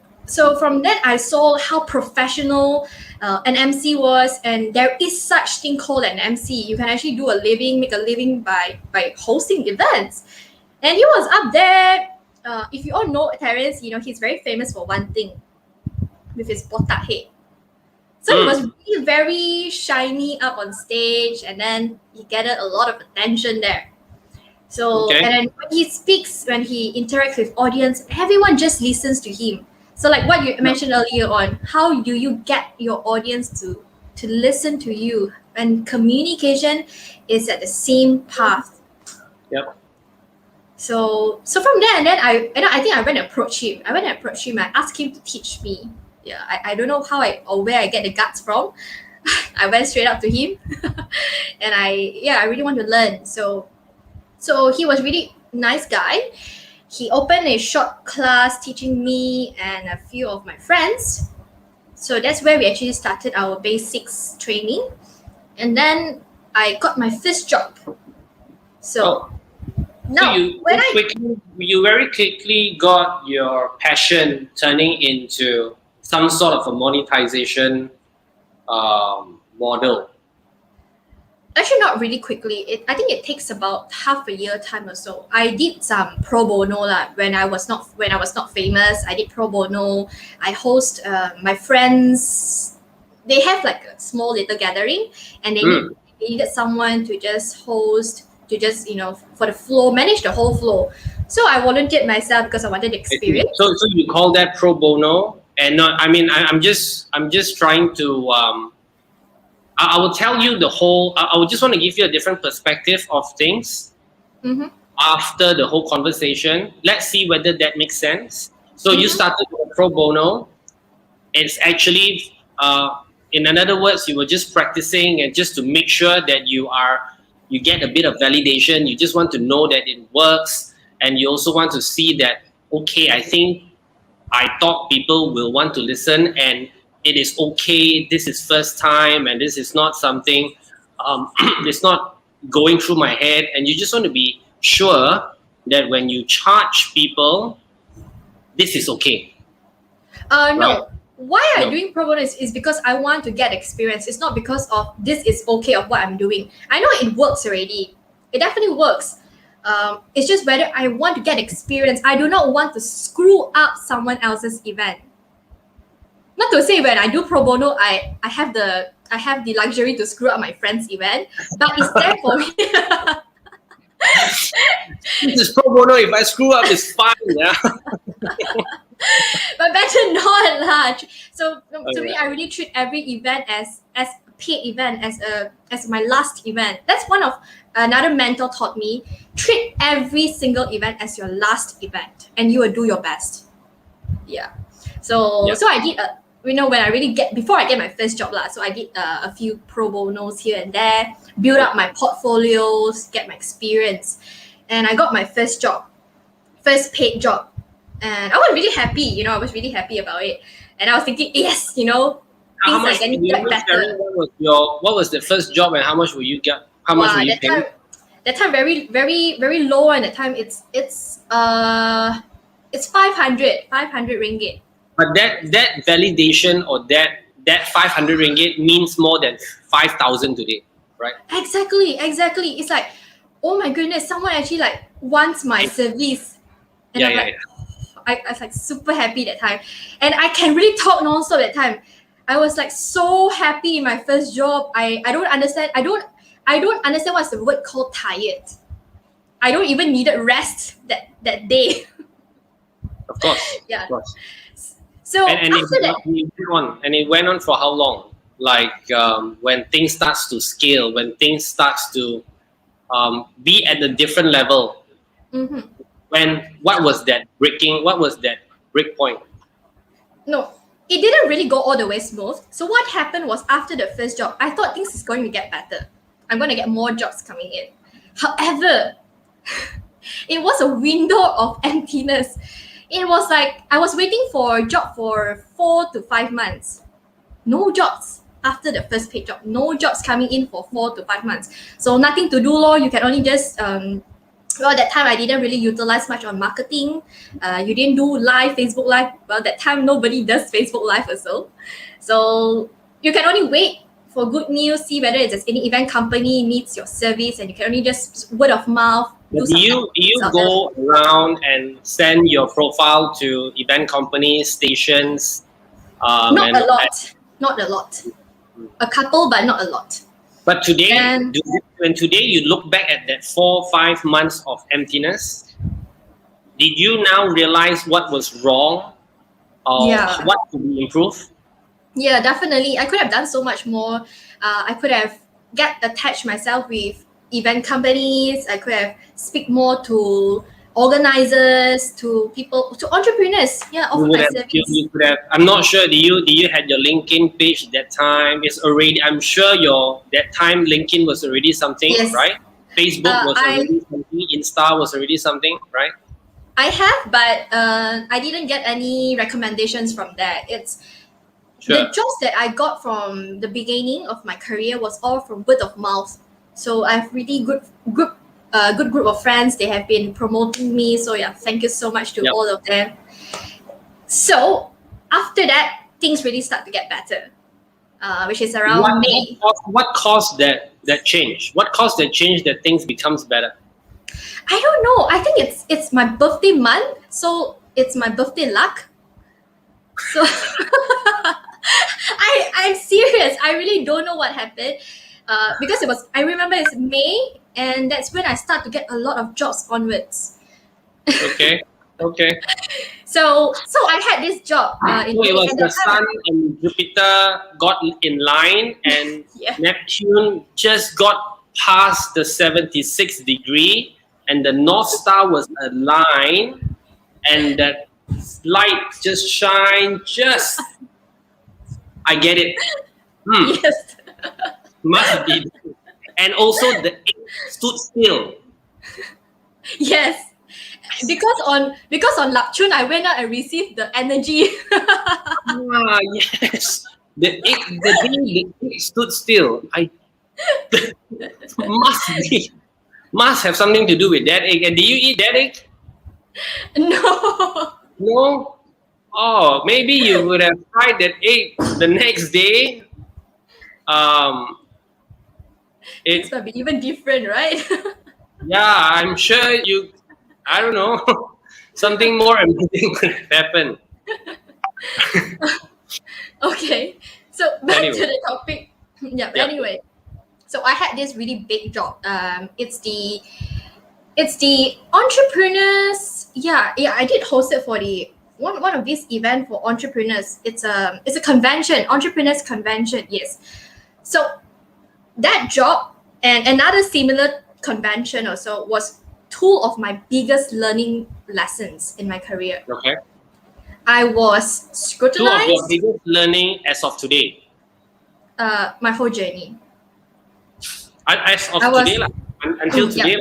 from that, I saw how professional an MC was, and there is such thing called an MC. You can actually make a living by hosting events. And he was up there. If you all know Terence, he's very famous for one thing, with his botak head. So he was really very shiny up on stage, and then he gathered a lot of attention there. So, Okay. and then when he speaks, when he interacts with audience, everyone just listens to him. So like what you mentioned earlier on, how do you get your audience to listen to you? And communication is at the same path. Yep. So from there, and then I think I went and approached him. I asked him to teach me. Yeah, I don't know or where I get the guts from. I went straight up to him, and I really want to learn. So he was really nice guy. He opened a short class teaching me and a few of my friends. So that's where we actually started our basics training. And then I got my first job. So now, you very quickly got your passion turning into some sort of a monetization model. actually not really quickly. I think it takes about half a year time or so. I did some pro bono when I was not famous. I did pro bono. I host my friends. They have like a small little gathering, and they needed someone to just host, to just for the flow, manage the whole flow. So I volunteered myself because I wanted the experience. So you call that pro bono? And not, I mean, I'm just trying to. I will tell you the whole. I would just want to give you a different perspective of things after the whole conversation. Let's see whether that makes sense. So you started with pro bono. It's actually, in other words, you were just practicing and just to make sure that you get a bit of validation. You just want to know that it works, and you also want to see that I thought people will want to listen, and it is okay. This is first time, and this is not something. It's not going through my head, and you just want to be sure that when you charge people, this is okay. No. Right? Why I'm doing pro bono is because I want to get experience. It's not because of this is okay of what I'm doing. I know it works already. It definitely works. It's just whether I want to get experience. I do not want to screw up someone else's event. Not to say when I do pro bono, I have the luxury to screw up my friend's event, but it's there for me. This is pro bono. If I screw up, it's fine. Yeah. But better not, lah. So to me, I really treat every event as a paid event, as my last event. That's one of another mentor taught me. Treat every single event as your last event, and you will do your best. Yeah. So I did when I really before I get my first job lah. So I did a few pro bonos here and there, build up my portfolios, get my experience, and I got my first paid job. And I was really happy, I was really happy about it. And I was thinking, yes, things are getting better. What was the first job, and how much will you get? How much will you pay? That time very, very, very low, and at the time it's 500 ringgit. But that validation or that 500 ringgit means more than 5,000 today, right? Exactly. It's like, oh my goodness, someone actually wants my service. And I was like super happy that time, and I can really talk non-stop that time. I was like so happy in my first job. I don't understand. I don't understand what's the word called tired. I don't even needed rest that day. Of course. Yeah. Of course. So and after it went on for how long? Like when things starts to scale, when things starts to be at a different level. Mm-hmm. What was that break point? No, it didn't really go all the way smooth. So what happened was after the first job, I thought things is going to get better. I'm going to get more jobs coming in. However, it was a window of emptiness. It was like I was waiting for a job for 4 to 5 months. No jobs after the first paid job. No jobs coming in for 4 to 5 months. So nothing to do, lor. You can only just well, that time I didn't really utilize much on marketing. You didn't do live, Facebook Live. Well, that time nobody does Facebook Live also. So you can only wait for good news, see whether there's any event company needs your service, and you can only just word of mouth. Do you go around and send your profile to event companies, stations? Not a lot. A couple, but not a lot. But today, when today you look back at that 4-5 months of emptiness, did you now realize what was wrong or what could be improved? Yeah, definitely. I could have done so much more. I could have get attached myself with event companies. I could have speak more to organizers, to people, to entrepreneurs. Yeah, offer my service. You could have. I'm not sure. Do you had your LinkedIn page at that time? It's already. I'm sure that time LinkedIn was already something, yes. Right? Facebook was already something. Insta was already something, right? I have, but I didn't get any recommendations from that. It's the jobs that I got from the beginning of my career was all from word of mouth. So I have really good group of friends. They have been promoting me. So yeah, thank you so much to all of them. So after that, things really start to get better, which is around May. What caused that change? What caused that change that things becomes better? I don't know. I think it's my birthday month, so it's my birthday luck. So I'm serious. I really don't know what happened. Because I remember it's May, and that's when I start to get a lot of jobs onwards. Okay. So I had this job. So it was the Sun and Jupiter got in line, and Neptune just got past the 76th degree, and the North Star was aligned, and that light just shine. I get it. Yes. Must be. And also the ink stood still. Yes. Because on Lapchun, I went out and received the energy. Yes. The ink stood still. Must have something to do with that egg. And do you eat that egg? No. No? Oh, maybe you would have tried that egg the next day. It's gonna be even different, right? Yeah, I'm sure I don't know, something more amazing could have happened. Okay, so back to the topic. Anyway, so I had this really big job. It's the entrepreneurs. Yeah, I did host it for the one of these event for entrepreneurs. It's a convention, entrepreneurs convention. Yes, so that job and another similar convention also was two of my biggest learning lessons in my career. Okay. I was scrutinized. Two of your biggest learning as of today. My whole journey. As of today, until today.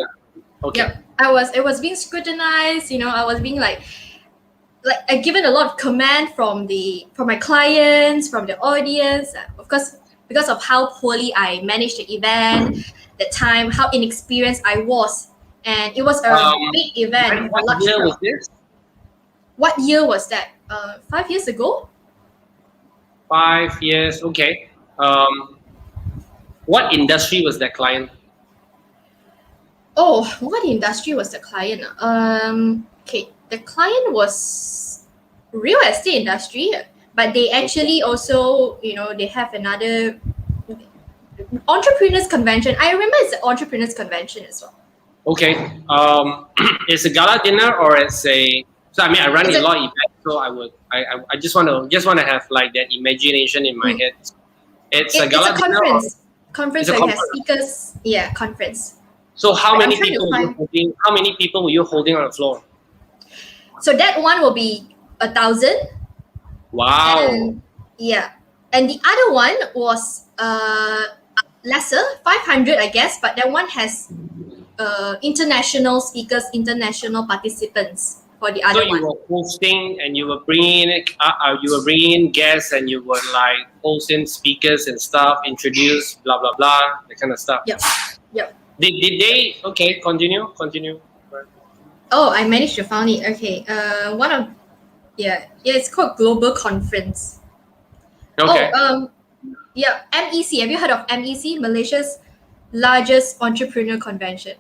Okay. Yep. I was being scrutinized. I was being like I given a lot of command from my clients, from the audience. Of course, because of how poorly I managed the event, the time, how inexperienced I was, and it was a big event. What year was this? What year was that? 5 years ago. 5 years. Okay. What industry was that client? Oh, what industry was the client? Okay, the client was real estate industry, but they actually also, they have another entrepreneurs convention. I remember it's an entrepreneurs convention as well. Okay. It's a gala dinner or it's a. So I mean, I run a lot of events, so I just want to have like that imagination in my head. It's a gala dinner. Conference where you have speakers. Yeah, conference. So how many people were you holding on the floor? So that one will be 1,000. Wow. And and the other one was lesser, 500 I guess, but that one has international speakers, international participants for the So other you one. were hosting and you were bringing in guests and you were like hosting speakers and stuff, introduce blah blah blah, that kind of stuff. Yep. Did they? Okay, continue. Oh, I managed to find it. Okay. One of it's called Global Conference. Okay. MEC. Have you heard of MEC? Malaysia's largest entrepreneur convention.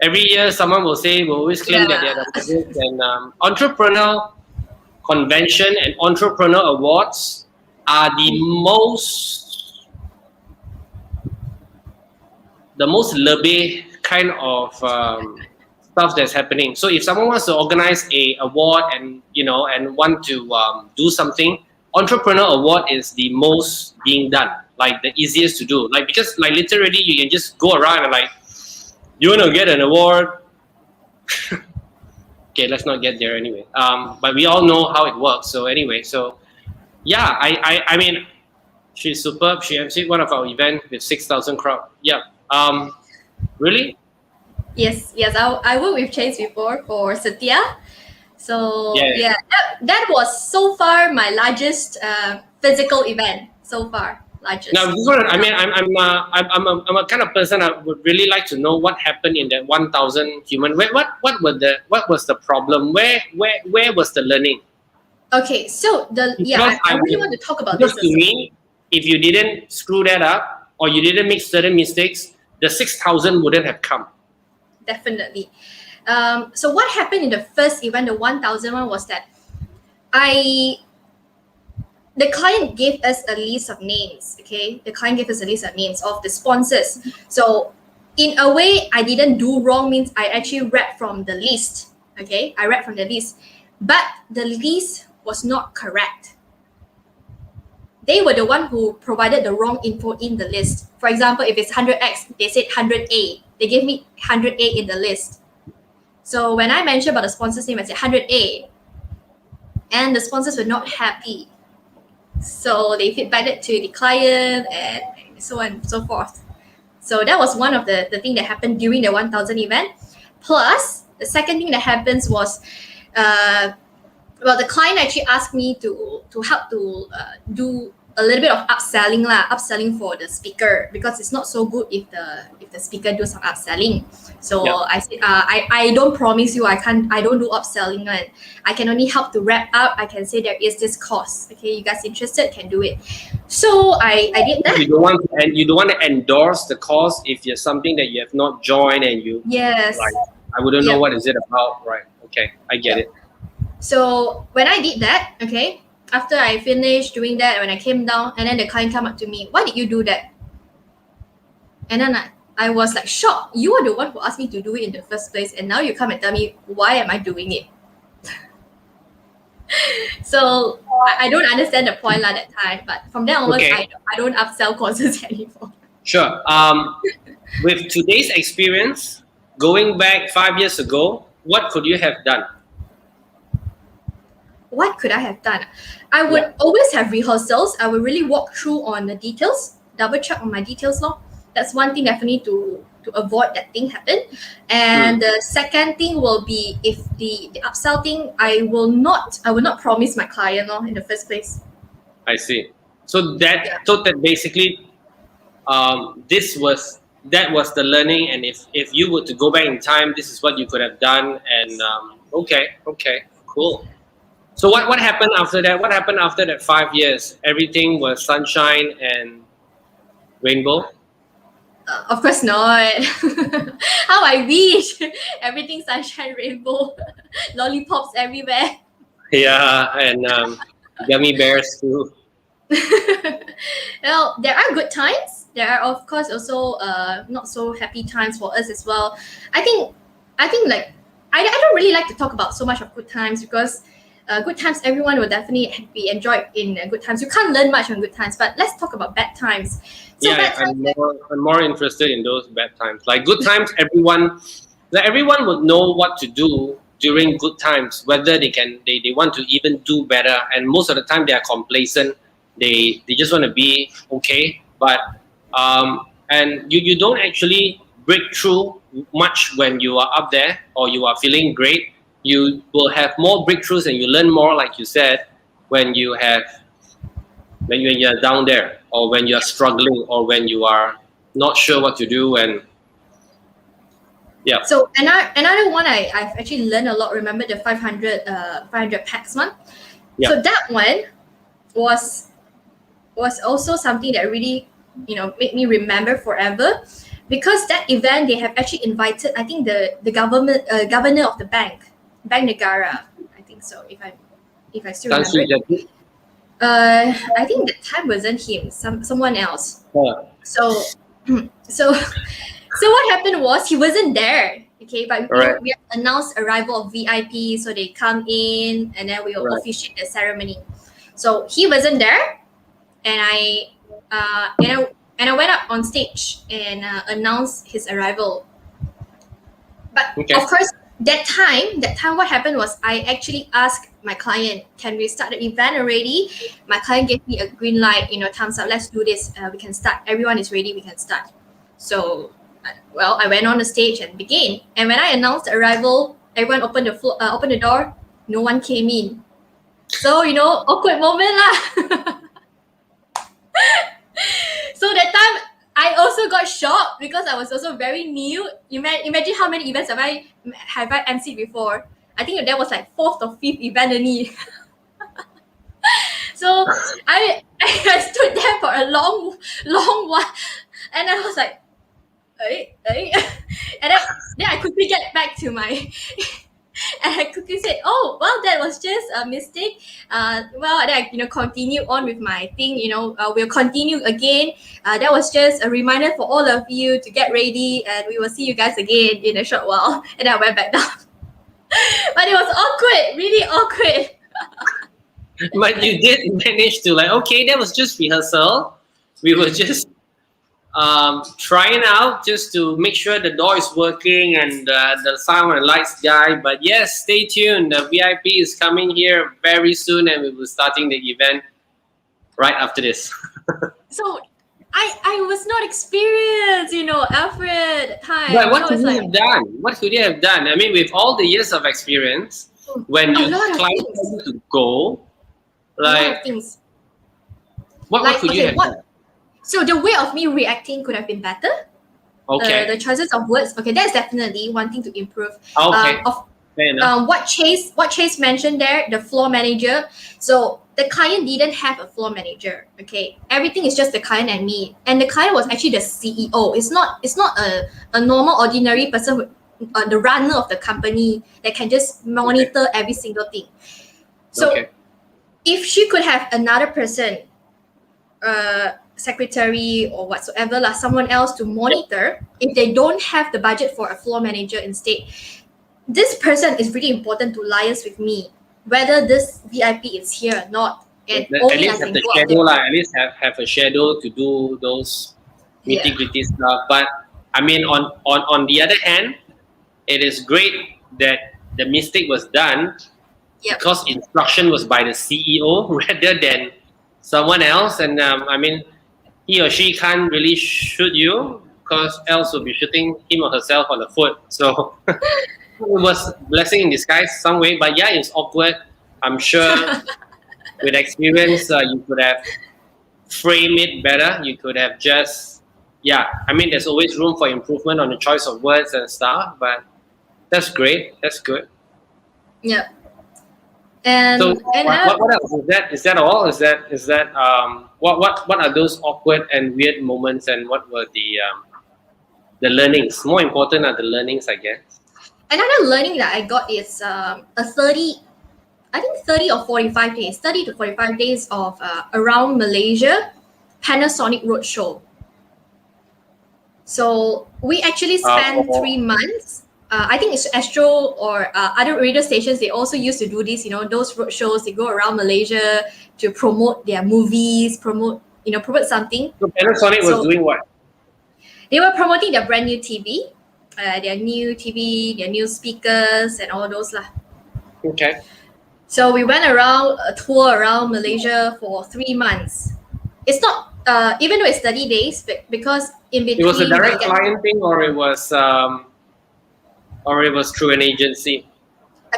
Every year, someone will always claim that they're the biggest. And entrepreneur convention and entrepreneur awards are the most lebe kind of stuff that's happening. So if someone wants to organize a award and want to do something, entrepreneur award is the most being done, like the easiest to do, like because like literally you can just go around and like, you want to get an award. Okay, let's not get there anyway. But we all know how it works. So anyway, yeah, I mean, she's superb. She emceed one of our events with 6,000 crowd. Yeah. Really? Yes. I worked with Chase before for Satya. So Yeah. that was so far my largest physical event so far. Largest. Now, I mean, I'm a kind of person. I would really like to know what happened in that 1,000 human. What was the problem? Where was the learning? Okay, so I really want to talk about this. Because to me, if you didn't screw that up or you didn't make certain mistakes, the 6,000 wouldn't have come. Definitely. So what happened in the first event, the 1,000 one, was that the client gave us a list of names. Okay, the client gave us a list of names of the sponsors. So in a way, I didn't do wrong, means I actually read from the list. Okay, I read from the list, but the list was not correct. They were the one who provided the wrong info in the list. For example, if it's 100X, they said 100A. They gave me 100A in the list. So when I mentioned about the sponsor's name, I said 100A. And the sponsors were not happy. So they feedbacked to the client and so on and so forth. So that was one of the things that happened during the 1,000 event. Plus, the second thing that happens was, the client actually asked me to help to do a little bit of upselling for the speaker, because it's not so good if the speaker do some upselling. So I said, I don't promise you, I don't do upselling, and I can only help to wrap up. I can say there is this course. Okay, you guys interested can do it. So I did that. You don't want to endorse the course if you're something that you have not joined and you like, I wouldn't know what is it about, right? Okay, I get it. So when I did that, okay, after I finished doing that, when I came down, and then the client came up to me, why did you do that? And then I was like shocked. You are the one who asked me to do it in the first place, and now you come and tell me, why am I doing it? So I don't understand the point at that time, but from then onwards, I don't upsell courses anymore. Sure. With today's experience, going back 5 years ago, what could you have done? What could I have done? I would always have rehearsals. I would really walk through on the details, double check on my details. That's one thing definitely to avoid that thing happen. And the second thing will be, if the upsell thing, I will not promise my client in the first place. I see. So that basically that was the learning, and if you were to go back in time, this is what you could have done. And okay, cool. So what happened after that? What happened after that 5 years? Everything was sunshine and rainbow? Of course not. How I wish. Everything sunshine, rainbow, lollipops everywhere. Yeah, and gummy bears too. Well, there are good times. There are, of course, also not so happy times for us as well. I think like I don't really like to talk about so much of good times, because good times, everyone will definitely be enjoyed in good times. You can't learn much on good times, but let's talk about bad times. So I'm more interested in those bad times. Like good times, everyone would know what to do during good times, whether they want to even do better. And most of the time they are complacent. They just want to be okay. But and you don't actually break through much when you are up there or you are feeling great. You will have more breakthroughs and you learn more, like you said, when you are down there, or when you are struggling, or when you are not sure what to do. And yeah. So another one I've actually learned a lot. Remember the 500 packs one? Yeah. So that one was also something that really, made me remember forever, because that event they have actually invited, I think the governor of the Bank Negara, I think so, if I still remember. I think that time wasn't him, someone else. Yeah. So what happened was he wasn't there. Okay, but we announced arrival of VIP, so they come in and then we will officiate the ceremony. So he wasn't there, and I went up on stage and announced his arrival. But of course, that time, what happened was I actually asked my client, "Can we start the event already?" My client gave me a green light, thumbs up. Let's do this. We can start. Everyone is ready. We can start. So, I went on the stage and began. And when I announced the arrival, everyone opened the door. No one came in. So awkward moment lah. So that time I also got shocked because I was also very new. Imagine how many events have I emceed before. I think that was like 4th or 5th event only. So I stood there for a long while, and I was like, and then I quickly get back to my. And I quickly said, "Oh, well, that was just a mistake." Then I, continue on with my thing. We'll continue again. That was just a reminder for all of you to get ready, and we will see you guys again in a short while. And I went back down. But it was awkward, really awkward. But you did manage to okay, that was just rehearsal. We were just trying out just to make sure the door is working and the sound and lights guy. But yes, stay tuned. The VIP is coming here very soon, and we will be starting the event right after this. So I was not experienced, Alfred, at the time. But what could you have done? What could you have done? I mean, with all the years of experience, when you climb to go, a lot of things. What could you have done? So the way of me reacting could have been better. Okay. The choices of words. Okay, that's definitely one thing to improve. Okay. Fair enough. What Chase mentioned there, the floor manager. So the client didn't have a floor manager. Okay, everything is just the client and me. And the client was actually the CEO. It's not a normal ordinary person, the runner of the company that can just monitor every single thing. So if she could have another person, secretary or whatsoever, someone else to monitor, if they don't have the budget for a floor manager instead, this person is really important to liaise with me, whether this VIP is here or not. And at least have the shadow, at least have a shadow to do those nitty-gritty stuff. But I mean, on the other hand, it is great that the mistake was done because instruction was by the CEO rather than someone else. And I mean, he or she can't really shoot you because else will be shooting him or herself on the foot. So it was blessing in disguise some way. But yeah, it's awkward. I'm sure with experience, you could have framed it better. You could have just, I mean, there's always room for improvement on the choice of words and stuff. But that's great. That's good. Yeah. And so and what else is that all? Is that what are those awkward and weird moments, and what were the learnings? More important are the learnings, I guess. Another learning that I got is a 30 or 45 days, 30 to 45 days of around Malaysia Panasonic Roadshow. So we actually spent 3 months. I think it's Astro or other radio stations. They also used to do this. Those road shows. They go around Malaysia to promote their movies, promote something. So Panasonic was doing what? They were promoting their brand new TV. their new TV, their new speakers, and all those lah. Okay. So we went around a tour around Malaysia for 3 months. It's not even though it's 30 days, because in between It was a direct we get client thing, or it was through an agency.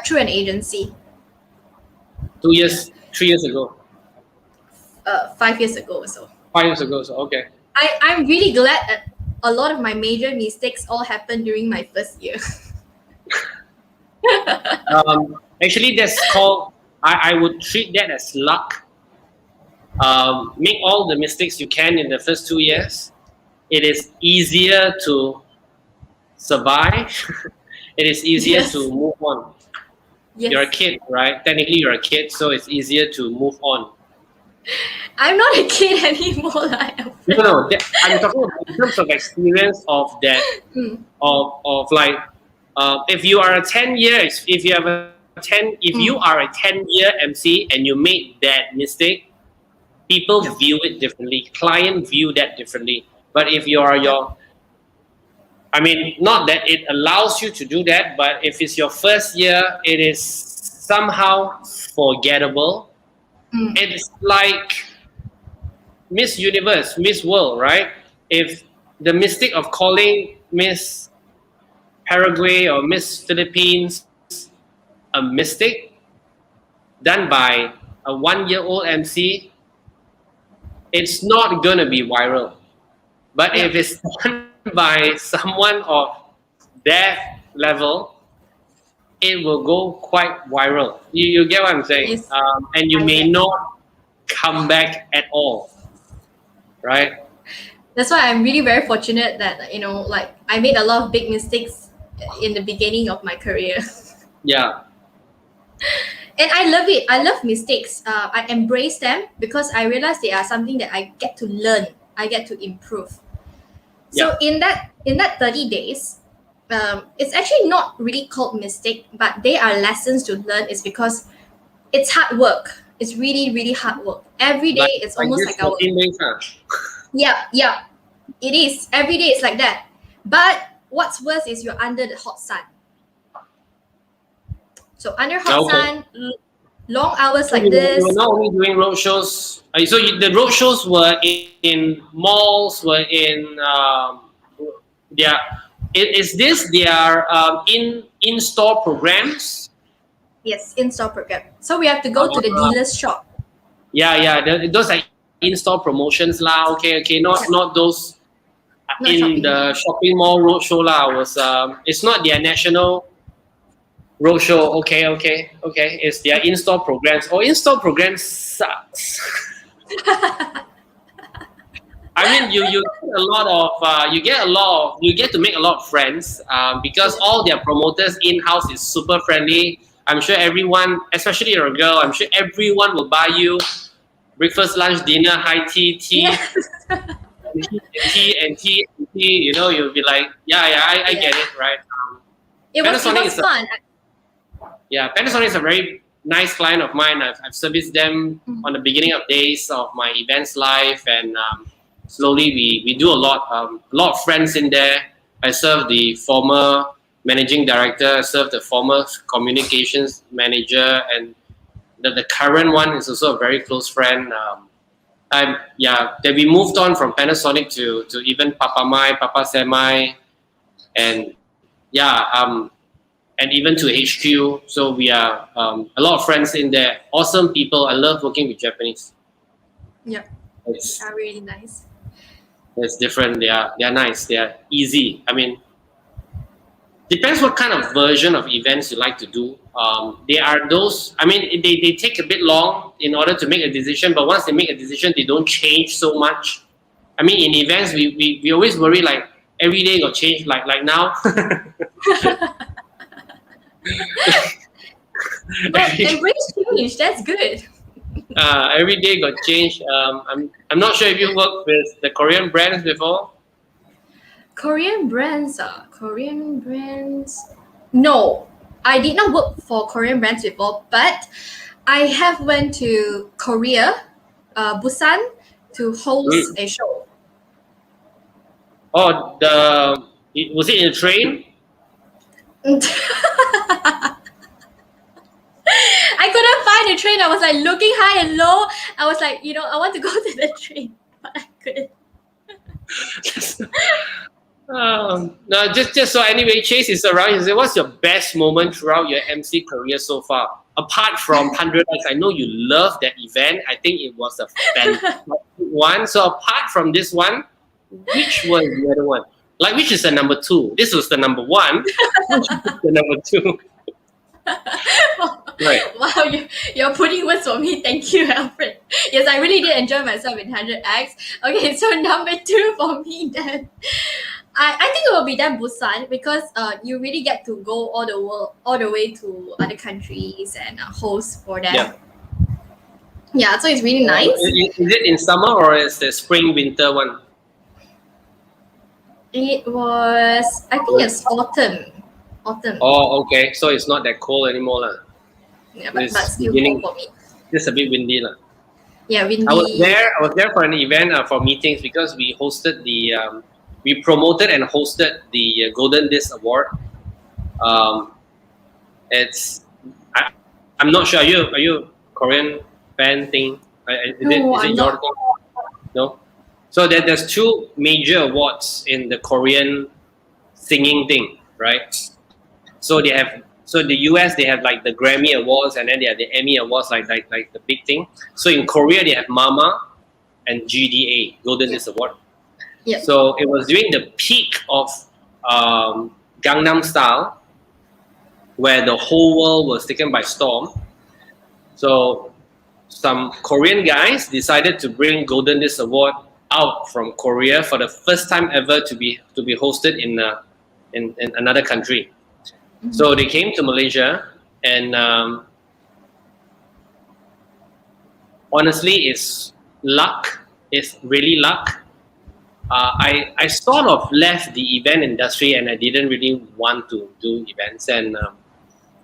through an agency 3 years ago, 5 years ago or so. 5 years ago. So okay. I'm really glad that a lot of my major mistakes all happened during my first year. Actually, that's called. I would treat that as luck. Make all the mistakes you can in the first 2 years. It is easier to survive. It is easier Yes. to move on. Yes. You're a kid, right? Technically, you're a kid, so it's easier to move on. I'm not a kid anymore. No. I'm talking about in terms of experience of that, of like, if you are a 10 years, if you are a 10-year MC and you made that mistake, people view it differently. Client view that differently. But if you are I mean, not that it allows you to do that, but if it's your first year, it is somehow forgettable. It's like Miss Universe, Miss World, right? If the mistake of calling Miss Paraguay or Miss Philippines a mistake done by a 1-year-old MC, it's not gonna be viral. But if it's done by someone of that level, it will go quite viral. You get what I'm saying? Yes. And you may not come back at all, right? That's why I'm really very fortunate that like I made a lot of big mistakes in the beginning of my career. Yeah. And I love it. I love mistakes. I embrace them because I realize they are something that I get to learn. I get to improve. So in that 30 days, it's actually not really called mistake, but they are lessons to learn. It's because it's hard work. It's really, really hard work. Every day it's almost like our 14 days, Yeah. It is. Every day it's like that. But what's worse is you're under the hot sun. So under hot sun, long hours like this. You were not only doing road shows. The road shows were in malls, were in is this their in-store programs? Yes, in-store program. So we have to go to the dealer's shop. Yeah. Those are in-store promotions lah. Okay. Not those Not in shopping the mall. shopping mall road show lah. It's not their national road show. Okay. It's their in-store programs. In-store programs sucks. I mean, you get a lot of you get to make a lot of friends because all their promoters in-house is super friendly. I'm sure everyone, especially you're a girl, I'm sure everyone will buy you breakfast, lunch, dinner, high tea, Yes. tea. You'll be like, I get it, right? It was Panasonic fun. Panasonic is a very nice client of mine. I've serviced them on the beginning of days of my events life, and slowly we do a lot of friends in there. I serve the former managing director, I serve the former communications manager, and the current one is also a very close friend. That we moved on from Panasonic to even Papa Mai, Papa Semai, and and even to HQ. So we are a lot of friends in there. Awesome people. I love working with Japanese. Yeah. It's Are really nice. different. They are nice. They are easy. I mean, depends what kind of version of events you like to do. They are those. I mean, they take a bit long in order to make a decision. But once they make a decision, they don't change so much. I mean, in events, we always worry like every day got change. Like now. But embrace change. That's good. Every day got changed. I'm not sure if you worked with the Korean brands before. Korean brands. No, I did not work for Korean brands before, but I have went to Korea, Busan, to host a show. Oh, Was it in a train? I couldn't find the train. I was like looking high and low. I was like, I want to go to the train, but I couldn't. No, just so anyway, Chase is around. He said, "What's your best moment throughout your MC career so far? Apart from 100X, I know you love that event. I think it was a fantastic one. So apart from this one, which was the other one? Like, which is the number 2? This was the number 1. Which is the number 2? Right. Wow, you're putting words for me. Thank you, Alfred. Yes, I really did enjoy myself in 100X. Okay, so number 2 for me then. I think it will be then Busan, because you really get to go all the way to other countries and host for them. Yeah. Yeah, so it's really nice. Is it in summer or is the spring winter one? It was, I think it's autumn. Oh, okay. So it's not that cold anymore, lah. Yeah, but It's still beginning- cold for me. Just a bit windy, lah. Yeah, windy. I was there for an event for meetings, because we hosted we promoted and hosted the Golden Disc Award. I'm not sure. Are you a Korean fan thing? Is it I'm your not. thing? No. So there's 2 major awards in the Korean singing thing, right? So the US, they have like the Grammy Awards, and then they have the Emmy Awards, like the big thing. So in Korea, they have MAMA and GDA, Golden Disc Award. Yeah. So it was during the peak of Gangnam Style, where the whole world was taken by storm. So some Korean guys decided to bring Golden Disc Award out from Korea for the first time ever to be hosted in another country. So they came to Malaysia, and honestly, it's luck. It's really luck. I sort of left the event industry, and I didn't really want to do events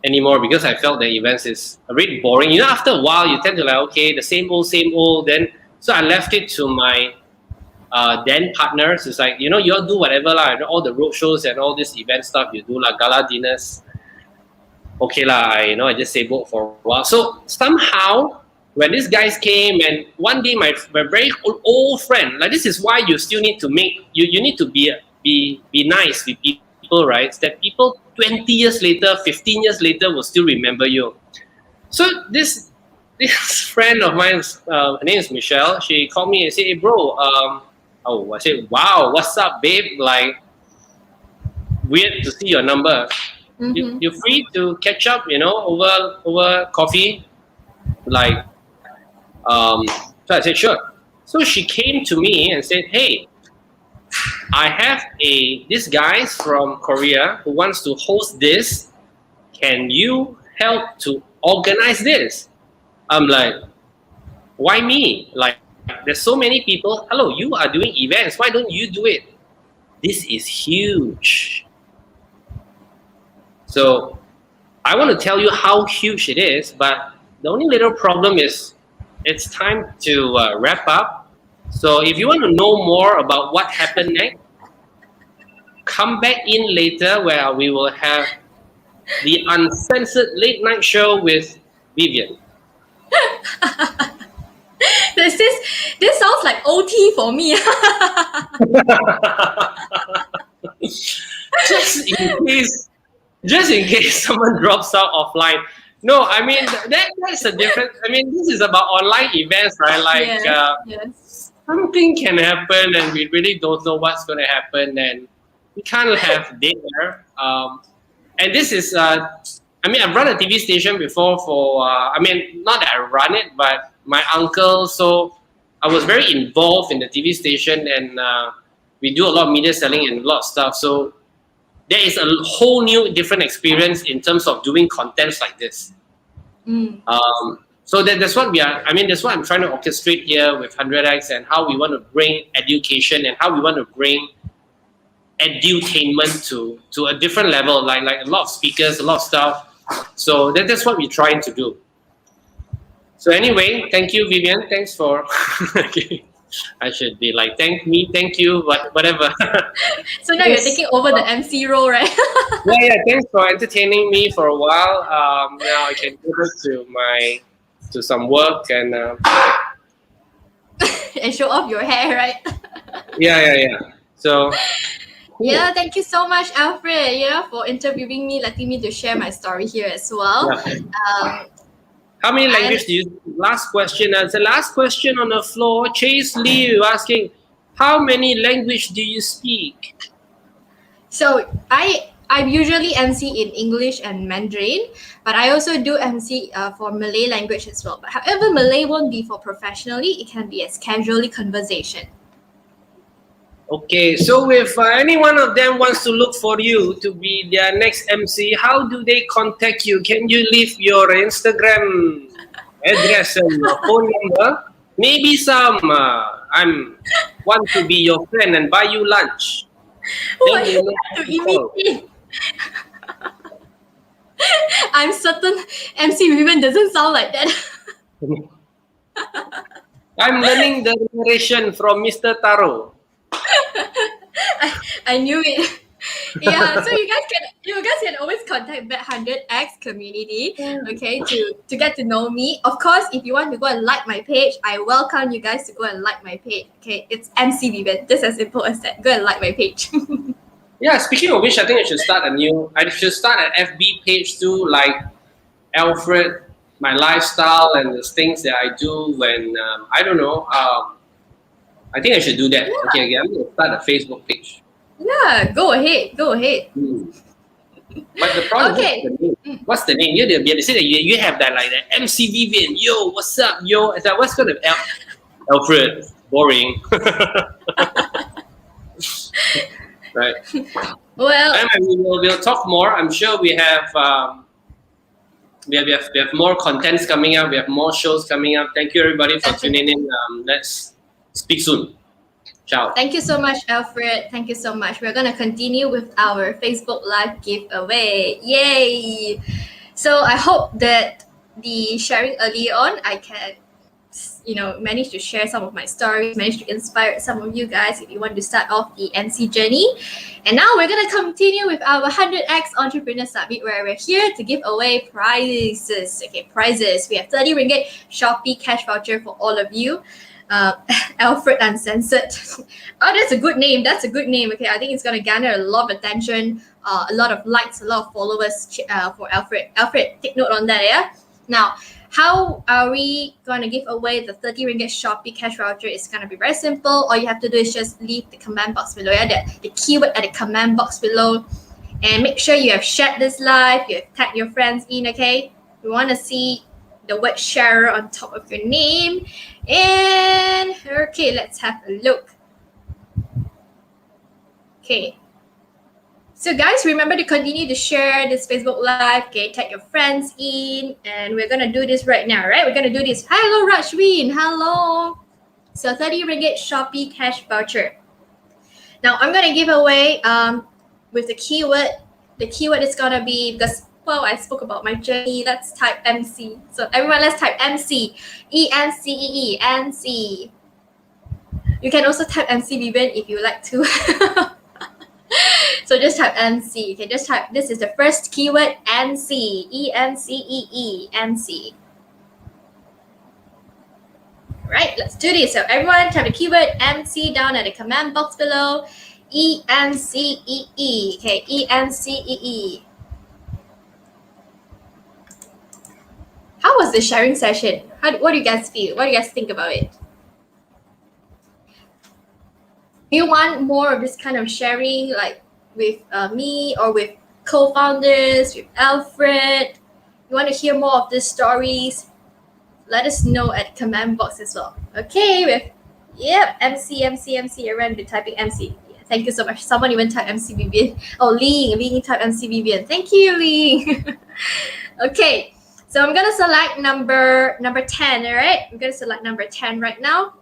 anymore, because I felt that events is a bit boring. After a while, you tend to like, okay, the same old. Then so I left it to my then partners. It's like, you all do whatever lah, all the road shows and all this event stuff you do, like gala dinners. Okay lah, I just sabo for a while. So somehow, when these guys came, and one day my very old friend, like, this is why you still need to you need to be nice with people, right? It's that people 20 years later, 15 years later will still remember you. So this friend of mine, her name is Michelle. She called me and said, "Hey bro, I said, wow, what's up, babe? Like, weird to see your number. You're free to catch up, over coffee, like." So I said, sure. So she came to me and said, "Hey, I have this guy from Korea who wants to host this. Can you help to organize this?" I'm like, why me? Like, there's so many people. Hello, you are doing events. Why don't you do it? This is huge. So I want to tell you how huge it is, but the only little problem is it's time to wrap up. So if you want to know more about what happened next, come back in later, where we will have the uncensored late night show with Vivian. This sounds like OT for me. just in case someone drops out offline. No, I mean that's a different. I mean, this is about online events, right? Like, yes. Something can happen, and we really don't know what's going to happen, and we can't have data. And this is, I mean, I've run a TV station before for. I mean, not that I run it, but my uncle. So I was very involved in the TV station, and we do a lot of media selling and a lot of stuff. So there is a whole new different experience in terms of doing contents like this. So that's what we are. I mean, that's what I'm trying to orchestrate here with 100X, and how we want to bring education and how we want to bring edutainment to a different level. Like a lot of speakers, a lot of stuff. So that's what we're trying to do. So anyway, thank you, Vivian. Thanks for. Okay. I should be like, thank me, thank you, whatever. So now you're Yes. taking over the MC role, right? Yeah. Thanks for entertaining me for a while. Now I can go back to some work and And show off your hair, right? yeah. So cool. Yeah, thank you so much, Alfred, for interviewing me, letting me to share my story here as well. Yeah. How many languages do you? Last question. As the last question on the floor, Chase Liu asking, how many language do you speak? So I usually MC in English and Mandarin, but I also do MC for Malay language as well. But however, Malay won't be for professionally; it can be as casually conversation. Okay, so if any one of them wants to look for you to be their next MC, how do they contact you? Can you leave your Instagram address and your phone number? Maybe some. I'm want to be your friend and buy you lunch. Why Then you you know have to how to call. imitate? I'm certain MC women doesn't sound like that. I'm learning the narration from Mr. Taro. I knew it. Yeah, so you guys can always contact Bad 100X community, okay, to get to know me. Of course, if you want to go and like my page, I welcome you guys to go and like my page. Okay, it's MC Vivian. Just as simple as that. Go and like my page. Yeah, speaking of which, I think I should start an FB page too, like Alfred, my lifestyle and the things that I do when, I don't know, I think I should do that. Yeah. Okay, I'm going to start a Facebook page. Yeah, go ahead. But the problem Okay. is what's the name? They say that you have that like that MC Vivian, yo, what's up, yo? It's like, what's going to Alfred? Boring. Right. Well, And we'll talk more. I'm sure we have we have more contents coming up. We have more shows coming up. Thank you everybody for tuning in. Let's speak soon. Ciao. thank you so much, Alfred. Thank you so much. We're gonna continue with our Facebook Live giveaway. Yay! So I hope that the sharing early on, I can, manage to share some of my stories, manage to inspire some of you guys if you want to start off the MC journey. And now we're gonna continue with our 100X Entrepreneur Summit, where we're here to give away prizes. Okay, prizes. We have 30 ringgit Shopee cash voucher for all of you. Alfred Uncensored. Oh, that's a good name. Okay, I think it's gonna garner a lot of attention, a lot of likes, a lot of followers for Alfred. Alfred, take note on that, yeah? Now, how are we gonna give away the 30 ringgit Shopee cash voucher? It's gonna be very simple. All you have to do is just leave the comment box below, yeah? The keyword at the comment box below. And make sure you have shared this live, you have tagged your friends in, okay? We wanna see the word share on top of your name. And okay, let's have a look. Okay. So guys, remember to continue to share this Facebook Live. Okay, tag your friends in. And we're gonna do this right now, right? We're gonna do this. Hello, Rajwin. Hello. So 30 ringgit Shopee cash voucher. Now I'm gonna give away with the keyword. The keyword is gonna be, because I spoke about my journey. Let's type MC. So everyone, let's type MC. ENCEE, MC. You can also type MC Vivian if you like to. So just type MC. Okay, just type. This is the first keyword, MC. ENCEE, MC. Right, let's do this. So everyone type the keyword MC down at the comment box below. ENCEE. Okay, ENCEE. How was the sharing session? What do you guys feel? What do you guys think about it? Do you want more of this kind of sharing, like with me or with co-founders, with Alfred? You want to hear more of these stories? Let us know at the comment box as well. Okay, MC. Everyone be typing MC. Yeah, thank you so much. Someone even typed MC Vivian. Oh, Ling typed MC Vivian. Thank you, Ling. Okay. So I'm gonna select number 10, all right? I'm gonna select number 10 right now.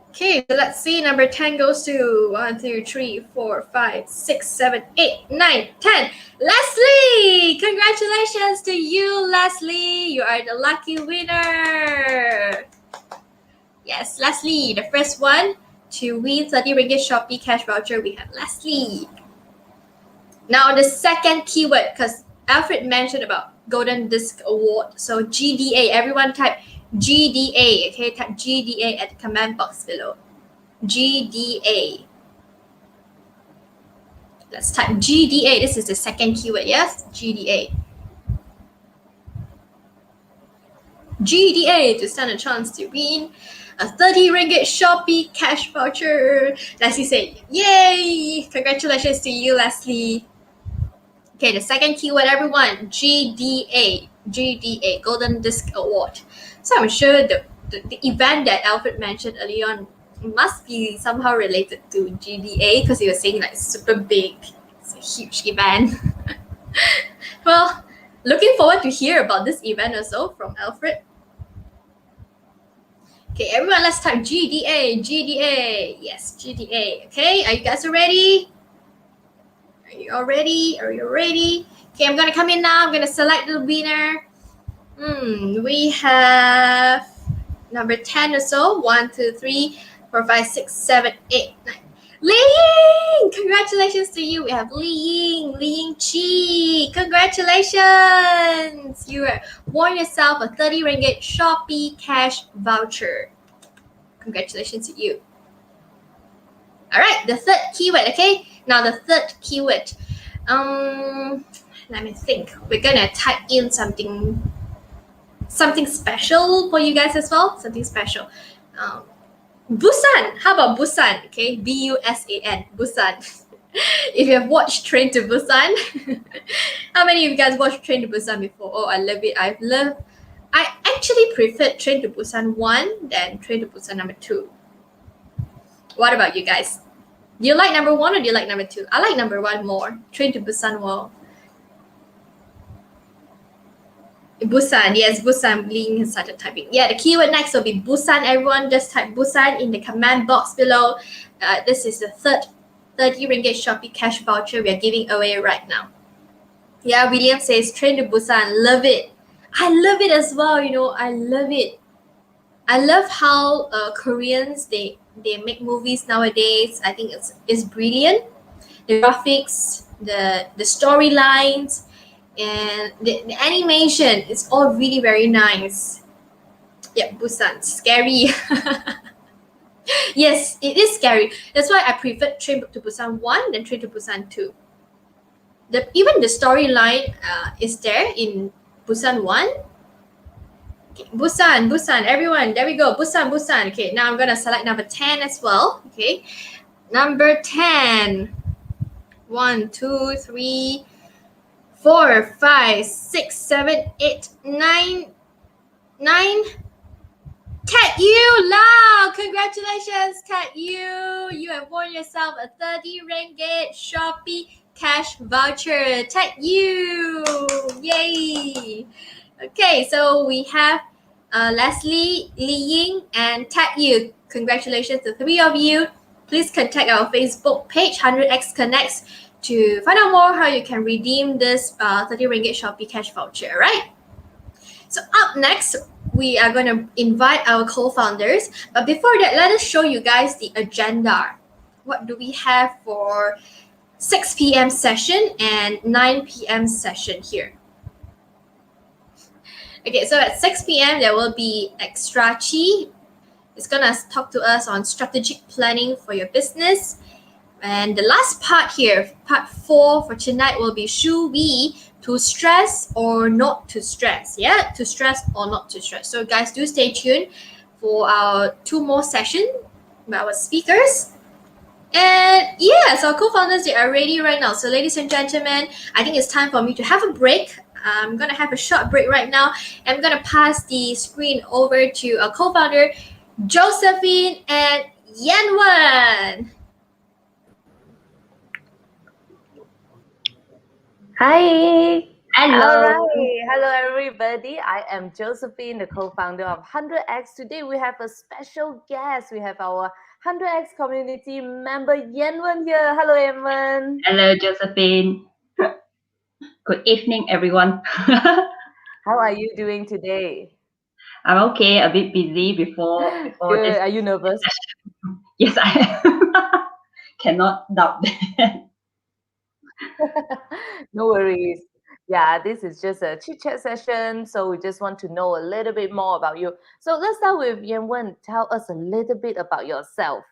Okay, so let's see. Number 10 goes to 1, 2, 3, 4, 5, 6, 7, 8, 9, 10. Leslie! Congratulations to you, Leslie. You are the lucky winner. Yes, Leslie, the first one to win 30 ringgit Shopee cash voucher. We have Leslie. Now the second keyword, because Alfred mentioned about Golden Disc Award. So GDA, everyone type GDA, okay? Type GDA at the comment box below. GDA. Let's type GDA. This is the second keyword, yes? GDA. GDA to stand a chance to win a 30 ringgit Shopee cash voucher. Leslie said, yay! Congratulations to you, Leslie. Okay, the second keyword, everyone, GDA. GDA, Golden Disc Award. So I'm sure the event that Alfred mentioned earlier on must be somehow related to GDA because he was saying like super big. It's a huge event. Well, looking forward to hear about this event also from Alfred. Okay, everyone, let's type GDA, GDA. Yes, GDA. Okay, are you guys ready? Are you all ready? Are you ready? Okay, I'm gonna come in now. I'm gonna select the winner. We have number 10 or so. 1, 2, 3, 4, 5, 6, 7, 8, 9. Li Ying! Congratulations to you. We have Li Ying, Li Ying Chi. Congratulations! You won yourself a 30 ringgit Shopee cash voucher. Congratulations to you. All right, the third keyword, okay? Now the third keyword. Let me think. We're gonna type in something special for you guys as well. Something special. Busan. How about Busan? Okay, Busan. Busan. If you have watched Train to Busan, how many of you guys watched Train to Busan before? Oh, I love it. I actually preferred Train to Busan 1 than Train to Busan number 2. What about you guys? Do you like number 1 or do you like number 2? I like number 1 more. Train to Busan more. Busan, yes, Busan. Ling has started typing. Yeah, the keyword next will be Busan. Everyone just type Busan in the comment box below. This is the third 30 ringgit Shopee cash voucher we are giving away right now. Yeah, William says Train to Busan. Love it. I love it as well. You know, I love it. I love how Koreans they make movies nowadays. I think it's brilliant. The graphics, the storylines, and the animation is all really very nice. Yeah, Busan, scary. Yes, it is scary. That's why I prefer Train to Busan 1 than Train to Busan 2. Even the storyline is there in Busan 1. Okay, Busan, everyone, there we go. Busan. Okay, now I'm gonna select number 10 as well. Okay, number 10. 1, 2, 3, 4, 5, 6, 7, 8, 9. Cat Yu Lao! Congratulations, Cat Yu! You have won yourself a 30 ringgit Shopee cash voucher. Cat Yu! Yay! Okay, so we have Leslie, Li Ying, and Tat Yu. Congratulations to 3 of you. Please contact our Facebook page, 100x Connects, to find out more how you can redeem this 30 ringgit Shopee cash voucher, right? So up next, we are going to invite our co-founders. But before that, let us show you guys the agenda. What do we have for 6 p.m. session and 9 p.m. session here? Okay, so at 6 p.m. there will be Extra Chi. It's gonna talk to us on strategic planning for your business. And the last part here, part 4 for tonight, will be Shu Wee, to stress or not to stress. Yeah, to stress or not to stress. So guys, do stay tuned for our 2 more sessions by our speakers. And yes, our co-founders, they are ready right now. So ladies and gentlemen, I think it's time for me to have a break. I'm gonna have a short break right now. I'm gonna pass the screen over to our co-founder, Josephine and Yanwen. Hi. Hello. All right. Hello, everybody. I am Josephine, the co-founder of 100x. Today, we have a special guest. We have our 100x community member, Yanwen, here. Hello, Yanwen. Hello, Josephine. Good evening, everyone. How are you doing today? I'm okay, a bit busy before this. Good. Are you nervous? Yes, I am. Cannot doubt that. No worries. Yeah, this is just a chit chat session, so we just want to know a little bit more about you. So let's start with Yanwen. Tell us a little bit about yourself.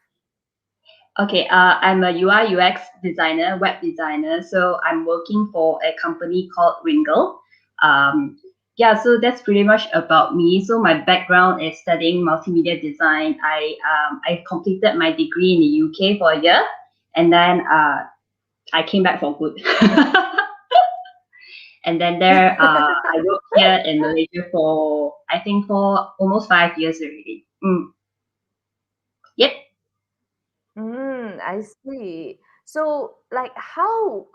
Okay, I'm a UI UX designer, web designer. So I'm working for a company called Engr. Yeah, so that's pretty much about me. So my background is studying multimedia design. I completed my degree in the UK for a year, and then I came back for good. And then I worked here in Malaysia for I think for almost 5 years already. Yep. I see. So, like, how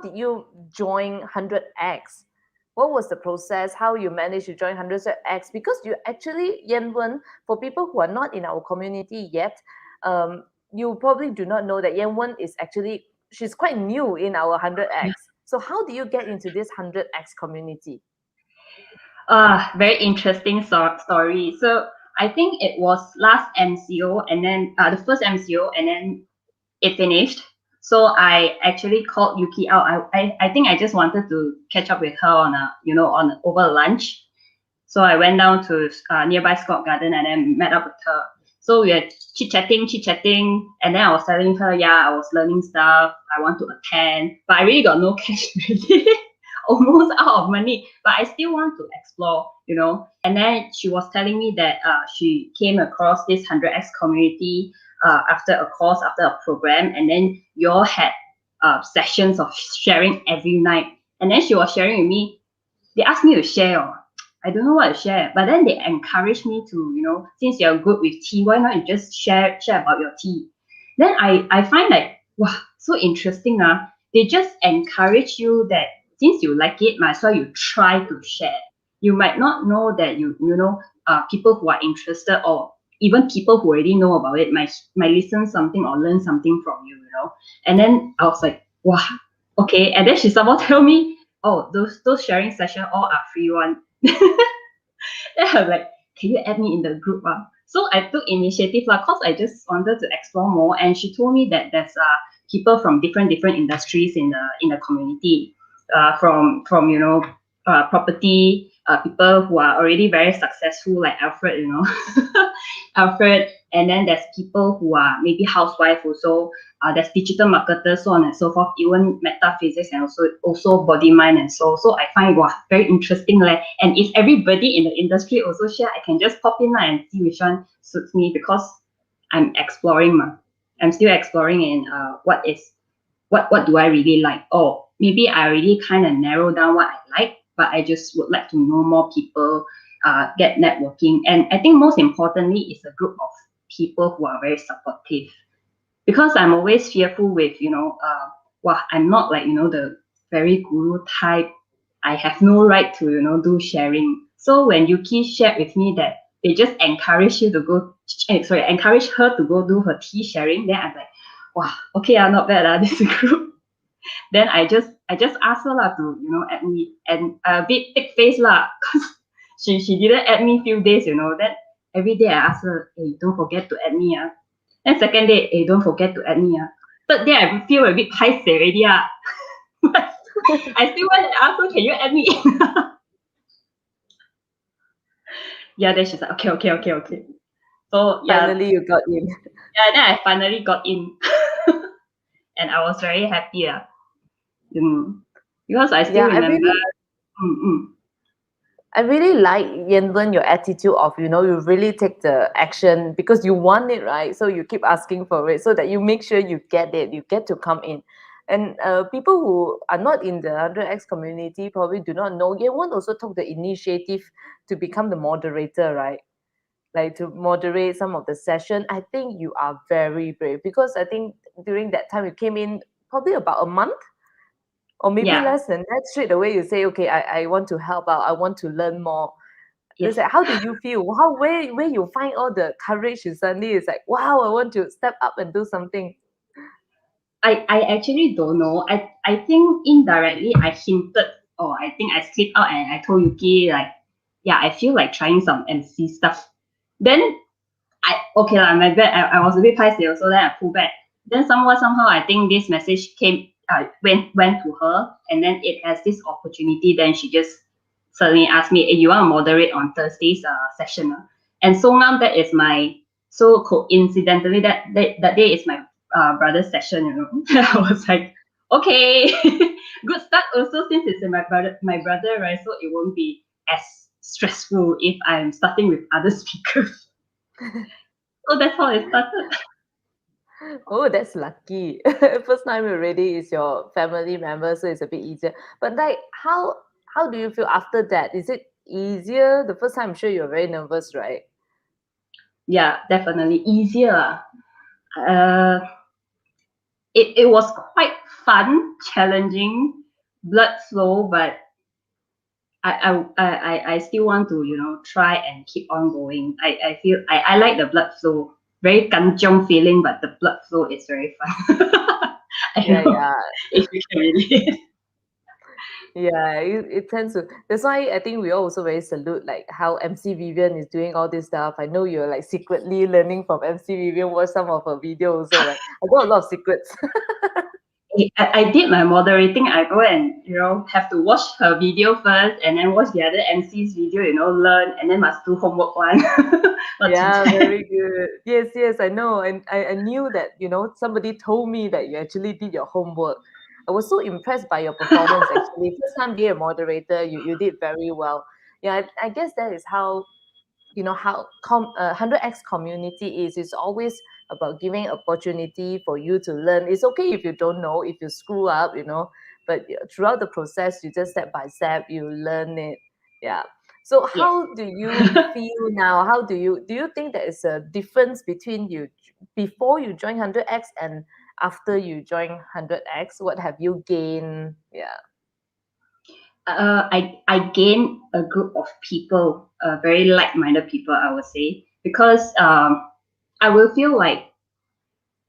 did you join 100x? What was the process? How you managed to join 100x? Because you actually, Yanwen, for people who are not in our community yet, you probably do not know that Yanwen is actually she's quite new in our 100x. So, how do you get into this 100x community? Very interesting story. So I think it was last MCO and then the first MCO and then it finished. So I actually called Yuki out. I think I just wanted to catch up with her on on over lunch. So I went down to nearby Scott Garden and then met up with her. So we were chit chatting, and then I was telling her, yeah, I was learning stuff. I want to attend, but I really got no cash really, almost out of money. But I still want to explore. And then she was telling me that she came across this 100x community after a course, after a program, and then you all had sessions of sharing every night. And then she was sharing with me. They asked me to share. I don't know what to share, but then they encouraged me to, since you're good with tea, why not you just share about your tea? Then I find like, wow, so interesting. They just encourage you that since you like it, might as well you try to share. You might not know that people who are interested or even people who already know about it might listen something or learn something from you. And then I was like, wow, okay. And then she somehow tell me, oh, those sharing session all are free one. Then I was like, can you add me in the group? So I took initiative because I just wanted to explore more. And she told me that there's people from different industries in the community, from property, people who are already very successful like Alfred, Alfred. And then there's people who are maybe housewife also. There's digital marketers, so on and so forth, even metaphysics and also body mind and so. So I find very interesting. And if everybody in the industry also share, I can just pop in and see which one suits me because I'm exploring. I'm still exploring in what do I really like. Oh, maybe I already kind of narrow down what I like, but I just would like to know more people, get networking. And I think most importantly is a group of people who are very supportive. Because I'm always fearful with, I'm not like, the very guru type. I have no right to, do sharing. So when Yuki shared with me that they just encourage you to encourage her to go do her tea sharing, then I'm like, wow, okay, not bad, this group. Then I just asked her to, add me, and a bit thick face cause she didn't add me few days, Then every day I ask her, hey, don't forget to add me, Then second day, hey, don't forget to add me, Third day I feel a bit paiseh already, But I still want to ask her, can you add me? Yeah, then she's like, okay. So yeah, Finally, you got in. yeah, then I finally got in, and I was very happy, because I still remember. I really like Yanwen, your attitude of, you really take the action because you want it, right? So you keep asking for it so that you make sure you get it, you get to come in. And people who are not in the 100x community probably do not know. Yanwen also took the initiative to become the moderator, right? Like to moderate some of the session. I think you are very brave because I think during that time you came in probably about a month or maybe Yeah. less than that. Straight away you say, okay, I want to help out, I want to learn more. Yes. It's like, how do you feel? Where you find all the courage? You suddenly it's like, wow, I want to step up and do something. I actually don't know. I think indirectly I hinted, or I think I slipped out and I told Yuki like, yeah, I feel like trying some MC stuff. Then okay lah, my bad. I was a bit paiseh, so then I pull back. Then somehow I think this message went to her, and then it has this opportunity. Then she just suddenly asked me, "Hey, you want to moderate on Thursday's session?" And so now that is my, so coincidentally that day is my brother's session. I was like, okay, good start. Also, since it's my brother, right? So it won't be as stressful if I'm starting with other speakers. So that's how it started. Oh, that's lucky. First time already is your family member, so it's a bit easier. But like, how do you feel after that? Is it easier? The first time, I'm sure you're very nervous, right? Yeah, definitely easier. Uh, it was quite fun, challenging, blood flow, but I still want to try and keep on going. I feel I like the blood flow, very kanchong feeling, but the blood flow is very fun. I Yeah, don't know yeah. if you can relate. Yeah, it tends to. That's why I think we all also very salute like how MC Vivian is doing all this stuff. I know you're like secretly learning from MC Vivian. Watch some of her videos also, right? I got a lot of secrets. I did my moderating. I go and have to watch her video first, and then watch the other MC's video. Learn, and then must do homework one. Yeah, very good. Yes, yes, I know. And I knew that, somebody told me that you actually did your homework. I was so impressed by your performance actually. First time being a moderator, you did very well. Yeah, I guess that is how how 100x community is. It's always about giving opportunity for you to learn. It's okay if you don't know, if you screw up, but throughout the process, you just step by step, you learn it. Yeah. So Yes. how do you feel now? How do you think there is a difference between you before you join 100x and after you join 100x? What have you gained? Yeah. I gained a group of people, very like-minded people, I would say, because I will feel like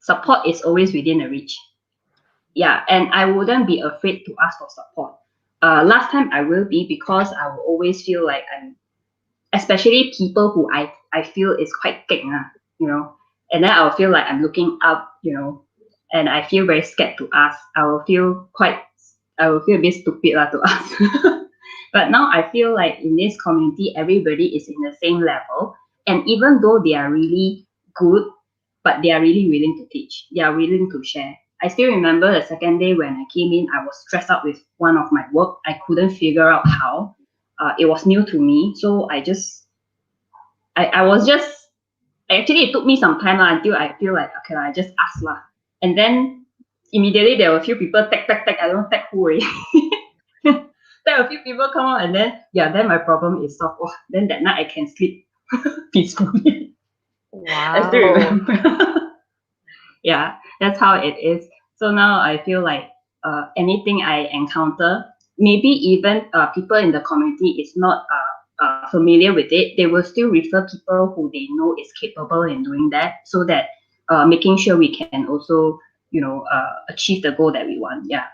support is always within a reach. Yeah, and I wouldn't be afraid to ask for support. Last time I will be, because I will always feel like especially people who I feel is quite geng, and then I'll feel like I'm looking up, and I feel very scared to ask. I will feel a bit stupid to ask. But now I feel like in this community, everybody is in the same level, and even though they are really good, but they are really willing to teach. They are willing to share. I still remember the second day when I came in, I was stressed out with one of my work. I couldn't figure out how. It was new to me, so I was just, actually it took me some time until I feel like, okay, I just ask lah. And then immediately there were a few people tag, I don't know tag who already. Then a few people come out, and then then my problem is solved. Oh, then that night I can sleep peacefully. I still Wow. remember. Yeah, that's how it is. So now I feel like anything I encounter, maybe even people in the community is not familiar with it, they will still refer people who they know is capable in doing that, so that making sure we can also achieve the goal that we want. Yeah.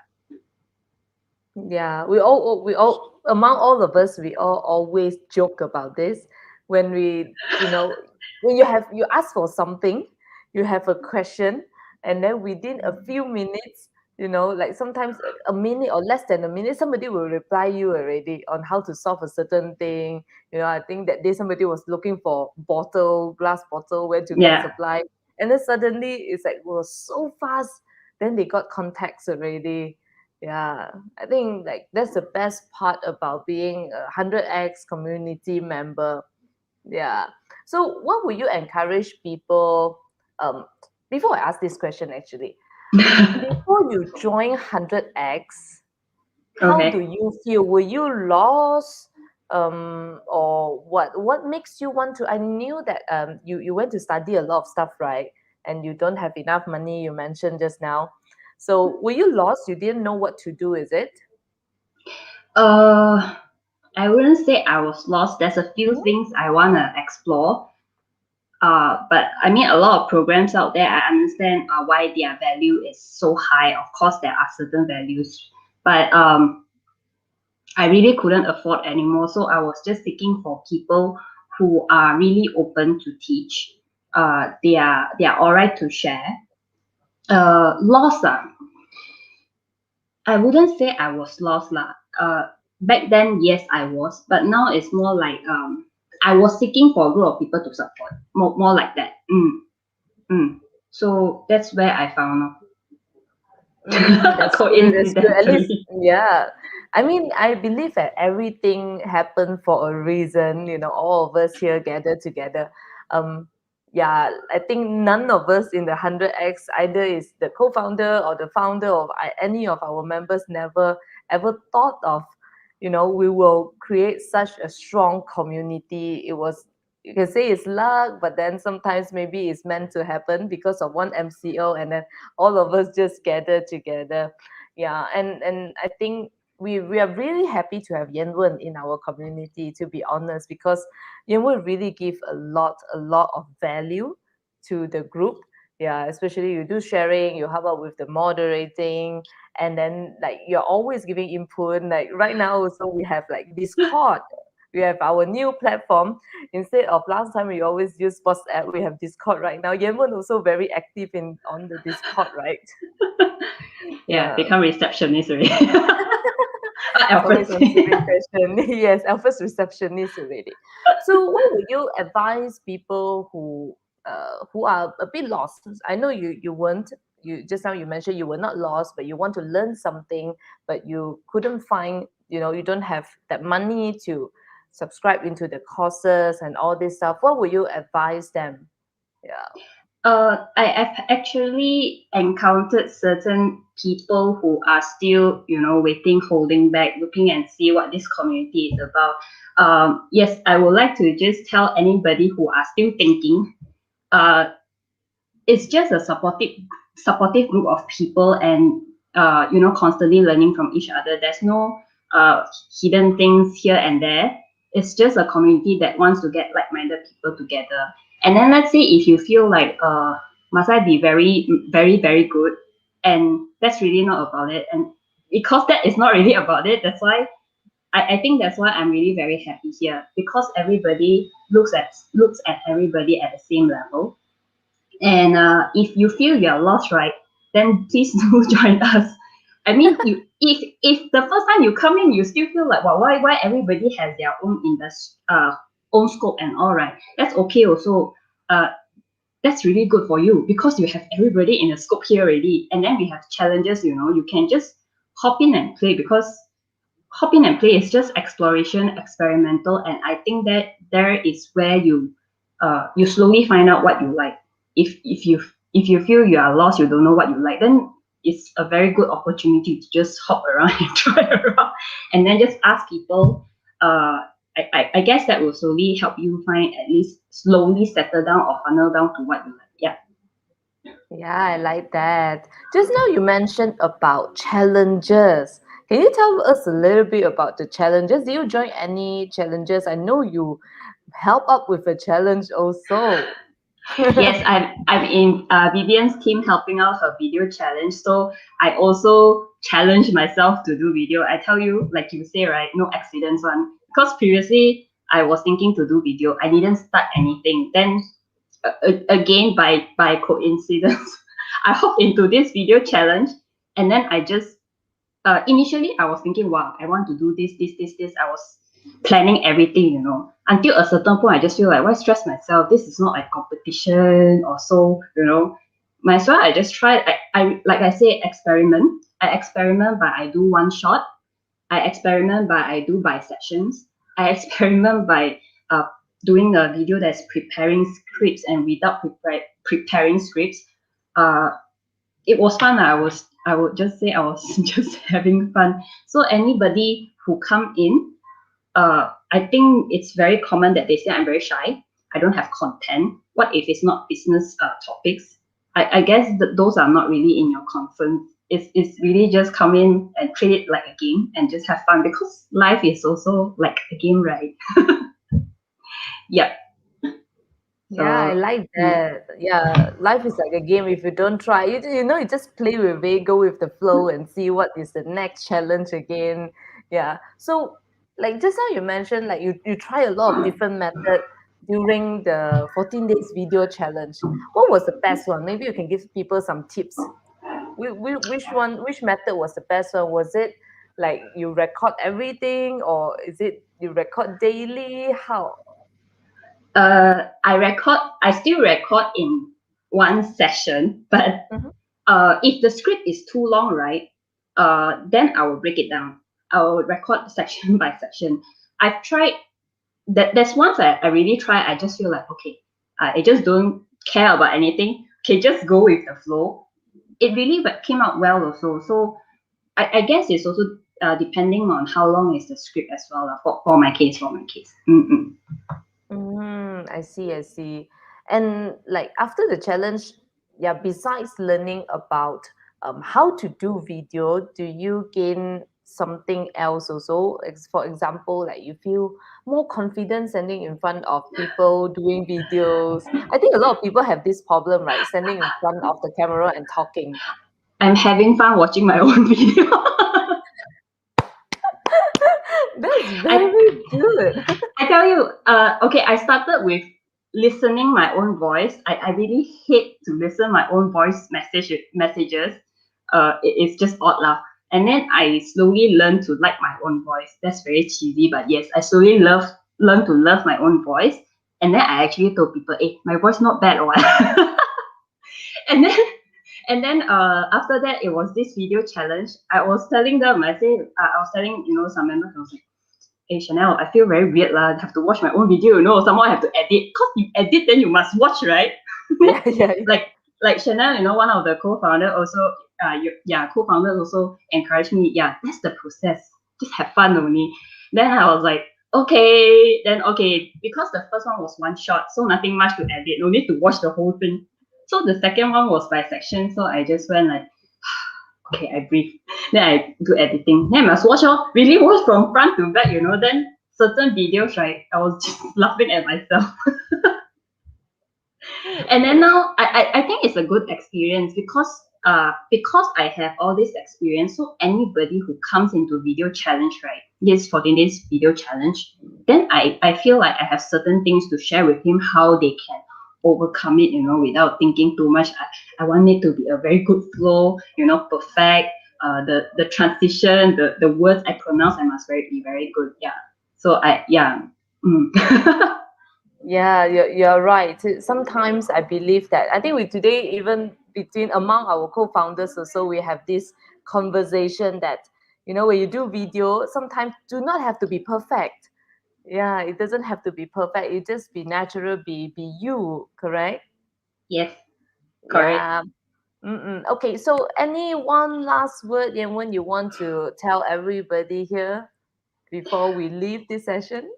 Yeah, we all among all of us, we all always joke about this when when you ask for something, you have a question, and then within a few minutes, like sometimes a minute or less than a minute, somebody will reply you already on how to solve a certain thing. I think that day somebody was looking for glass bottle, where to get Yeah. supply, and then suddenly it's like was so fast. Then they got contacts already. Yeah, I think like that's the best part about being a 100x community member. Yeah. So what would you encourage people before I ask this question actually, before you join 100x, how do Okay. you feel? Were you lost? Or what makes you want to? I knew that you went to study a lot of stuff, right? And you don't have enough money, you mentioned just now. So were you lost? You didn't know what to do, is it? uh I wouldn't say I was lost. There's a few Mhm. things I want to explore. But I mean, a lot of programs out there, I understand why their value is so high. Of course, there are certain values, but I really couldn't afford anymore. So I was just seeking for people who are really open to teach. They are all right to share. Lost lah. I wouldn't say I was lost lah. Back then, yes, I was, but now it's more like I was seeking for a group of people to support. More like that. So that's where I found out. That's good. That's good. At least, Coincidentally. yeah. I mean, I believe that everything happened for a reason. You know, all of us here gathered together. Um, yeah, I think none of us in the 100X, either is the co-founder or the founder of any of our members, never ever thought of, we will create such a strong community. It was, you can say it's luck, but then sometimes maybe it's meant to happen because of one MCO, and then all of us just gather together. Yeah, and I think we are really happy to have Yanwen in our community, to be honest, because Yanwen really give a lot of value to the group. Yeah, especially you do sharing, you help out with the moderating, and then like you're always giving input. Like right now also we have like Discord. We have our new platform. Instead of last time we always use WhatsApp, we have Discord right now. Yanwen also very active on the Discord, right? Yeah, Yeah. become receptionist already. Always Alfred. answering question. Yes, Alpha's receptionist already. So what would you advise people who are a bit lost? I know you weren't. You just now you mentioned you were not lost, but you want to learn something, but you couldn't find. You don't have that money to subscribe into the courses and all this stuff. What would you advise them? Yeah. I've actually encountered certain people who are still, waiting, holding back, looking and see what this community is about. Yes, I would like to just tell anybody who are still thinking, it's just a supportive group of people, and constantly learning from each other. There's no hidden things here and there. It's just a community that wants to get like-minded people together. And then let's say if you feel like must I be very very very good, and that's really not about it. And because that is not really about it, that's why I think that's why I'm really very happy here, because everybody looks at everybody at the same level. And if you feel you're lost, right, then please do join us. I mean, if the first time you come in, you still feel like, well, why everybody has their own own scope and all, right? That's okay also. That's really good for you, because you have everybody in the scope here already. And then we have challenges. You can just hop in and play, because hop in and play is just exploration, experimental, and I think that there is where you slowly find out what you like. If you feel you are lost, you don't know what you like, then it's a very good opportunity to just hop around and try around, and then just ask people. I guess that will slowly help you find, at least slowly settle down or funnel down to what you like. Yeah. Yeah, I like that. Just now you mentioned about challenges. Can you tell us a little bit about the challenges? Do you join any challenges? I know you help up with a challenge also. Yes, I'm in Vivian's team helping out her video challenge. So I also challenge myself to do video. I tell you, like you say, right, no accidents one. Because previously I was thinking to do video, I didn't start anything. Then again, by coincidence, I hopped into this video challenge, and then I just initially I was thinking, wow, I want to do this. I was planning everything. Until a certain point, I just feel like, why stress myself? This is not a competition or so. Might as well I just try. I like I say, experiment. I experiment by I do one shot. I experiment by I do by sections. I experiment by doing a video that's preparing scripts, and without preparing scripts. It was fun. I would just say I was just having fun. So anybody who come in, I think it's very common that they say I'm very shy. I don't have content. What if it's not business topics? I guess that those are not really in your concern. It's really just come in and treat it like a game and just have fun, because life is also like a game, right? Yeah. Yeah, I So like that. Yeah, life is like a game. If you don't try, you just play with it, go with the flow, and see what is the next challenge again. Yeah. So like just now you mentioned like you try a lot of different methods during the 14 days video challenge. What was the best one? Maybe you can give people some tips. Which method was the best one? Was it like you record everything, or is it you record daily? How? I still record in one session, but Mhm. if the script is too long, right, then I will break it down. I will record section by section. I've tried that. There's once I really try. I just feel like, okay, I just don't care about anything. Okay, just go with the flow. It really came out well also. So I guess it's also depending on how long is the script as well for my case. Mm-mm. I see, I see. And like after the challenge, yeah, besides learning about how to do video, do you gain something else also? For example, like you feel more confident standing in front of people doing videos. I think a lot of people have this problem, right? Standing in front of the camera and talking. I'm having fun watching my own video. That's I very good. I tell you, okay, I started with listening my own voice. I really hate to listen my own voice messages. It's just odd lah. And then I slowly learned to like my own voice. That's very cheesy, but yes, I slowly learn to love my own voice. And then I actually told people, hey, my voice not bad or what. and then after that, it was this video challenge. I was telling them, I was telling some members, I was like, hey Chanel, I feel very weird lah. I have to watch my own video, someone have to edit. Cause you edit, then you must watch, right? Yeah, yeah. like Chanel, one of the co-founder also, co-founders also encouraged me. Yeah, that's the process. Just have fun only. Then I was like, okay. Then okay, because the first one was one shot, so nothing much to edit. No need to watch the whole thing. So the second one was by section. So I just went like, okay, I breathe. Then I do editing. Then I must watch really watch from front to back, Then certain videos, right, I was just laughing at myself. And then now I think it's a good experience because I have all this experience. So anybody who comes into video challenge, right, this 14 days video challenge, then I feel like I have certain things to share with him how they can overcome it, without thinking too much. I want it to be a very good flow, perfect. The transition, the words I pronounce, I must be very good. Yeah. So Yeah, you're right. Sometimes I believe that. I think we today, even between among our co-founders also, we have this conversation that, when you do video, sometimes do not have to be perfect. Yeah, it doesn't have to be perfect. It just be natural, be you, correct? Yes, correct. Yeah. Okay, so any one last word, Yanwen, you want to tell everybody here before we leave this session?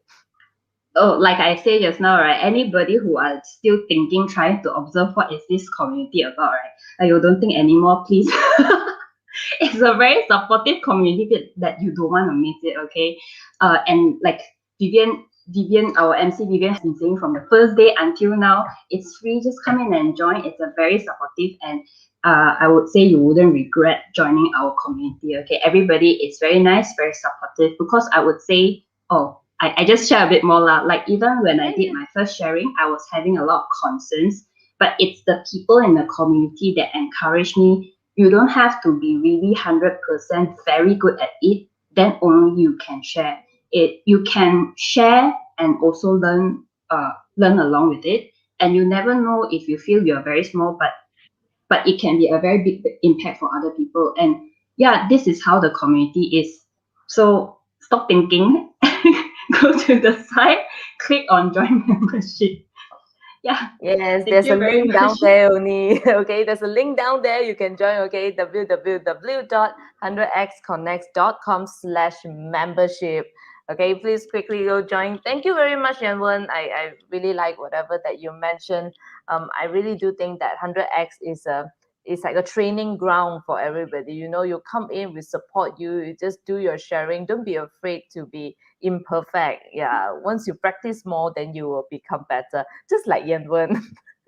Oh, like I said just now, right? Anybody who are still thinking, trying to observe what is this community about, right? You don't think anymore, please. It's a very supportive community that you don't want to miss it, okay? And like Vivian, our MC Vivian has been saying from the first day until now, it's free. Just come in and join. It's a very supportive, and I would say you wouldn't regret joining our community. Okay, everybody is very nice, very supportive. Because I would say, I just share a bit more lah. Like even when I did my first sharing, I was having a lot of concerns, but it's the people in the community that encourage me. You don't have to be really 100% very good at it. Then only you can share it. You can share and also learn along with it. And you never know if you feel you're very small, but it can be a very big impact for other people. And yeah, this is how the community is. So stop thinking, go to the site, click on join membership. Yeah. Yes, Thank there's you a very link down much. there only. Okay, there's a link down there. You can join. Okay, www.100xconnects.com/membership. Okay, please quickly go join. Thank you very much, Yanwen. I really like whatever that you mentioned. I really do think that 100x is like a training ground for everybody. You come in, we support you. You just do your sharing. Don't be afraid to be imperfect. Yeah, once you practice more, then you will become better. Just like Yanwen.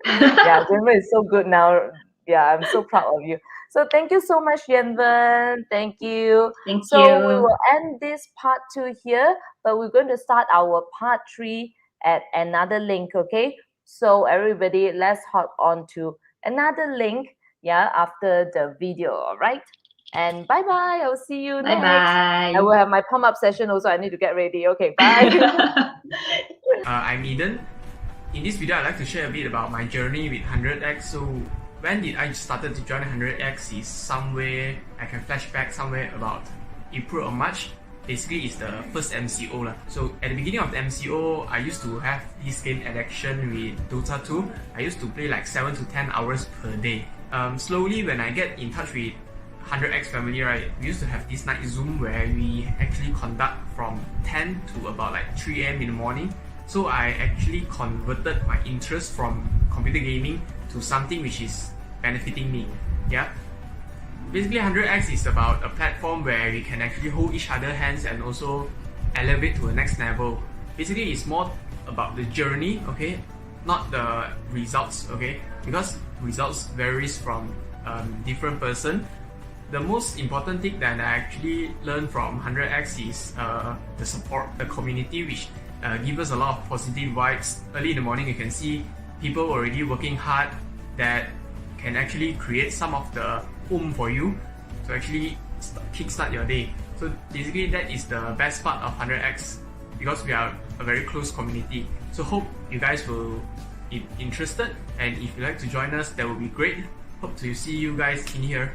Yeah, Yanwen is so good now. Yeah, I'm so proud of you. So thank you so much, Yanwen. Thank you. Thank So we you. will end this part 2 here, but we're going to start our part 3 at another link, okay? So everybody, let's hop on to another link, yeah, after the video, all right? And bye-bye. I'll see you Bye next. I will bye. have my pump-up session also. I need to get ready. Okay, bye. I'm Eden. In this video, I'd like to share a bit about my journey with 100x. So, when did I started to join 100x is somewhere, I can flashback somewhere about April or March. Basically, it's the first MCO lah. So, at the beginning of the MCO, I used to have this game addiction with Dota 2. I used to play like 7 to 10 hours per day. Slowly, when I get in touch with 100x family, right, we used to have this night Zoom where we actually conduct from 10 to about like 3 a.m. in the morning. So I actually converted my interest from computer gaming to something which is benefiting me. Yeah. Basically, 100x is about a platform where we can actually hold each other's hands and also elevate to the next level. Basically, it's more about the journey, okay, not the results, okay, because results varies from different person. The most important thing that I actually learned from 100x is the support, the community, which give us a lot of positive vibes. Early in the morning, you can see people already working hard that can actually create some of the for you to actually kickstart your day. So basically, that is the best part of 100x because we are a very close community. So hope you guys will be interested, and if you'd like to join us, that would be great. Hope to see you guys in here.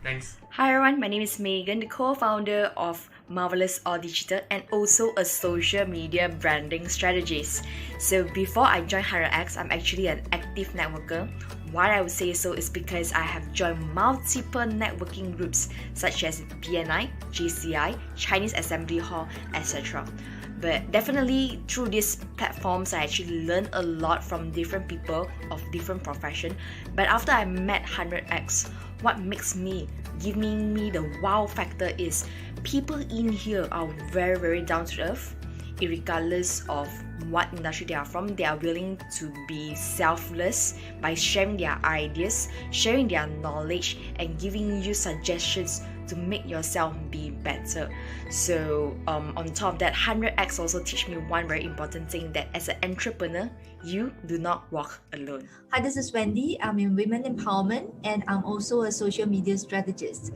Thanks. Hi everyone, my name is Megan, the co-founder of Marvelous All Digital and also a social media branding strategist. So before I joined 100x, I'm actually an active networker. Why I would say so is because I have joined multiple networking groups such as BNI, JCI, Chinese Assembly Hall, etc. But definitely through these platforms, I actually learned a lot from different people of different profession. But after I met 100x, what makes me, giving me the wow factor is people in here are very, very down to earth. Regardless of what industry they are from, they are willing to be selfless by sharing their ideas, sharing their knowledge, and giving you suggestions to make yourself be better. So on top of that, 100x also teach me one very important thing, that as an entrepreneur, you do not walk alone. Hi, this is Wendy. I'm in Women Empowerment and I'm also a social media strategist.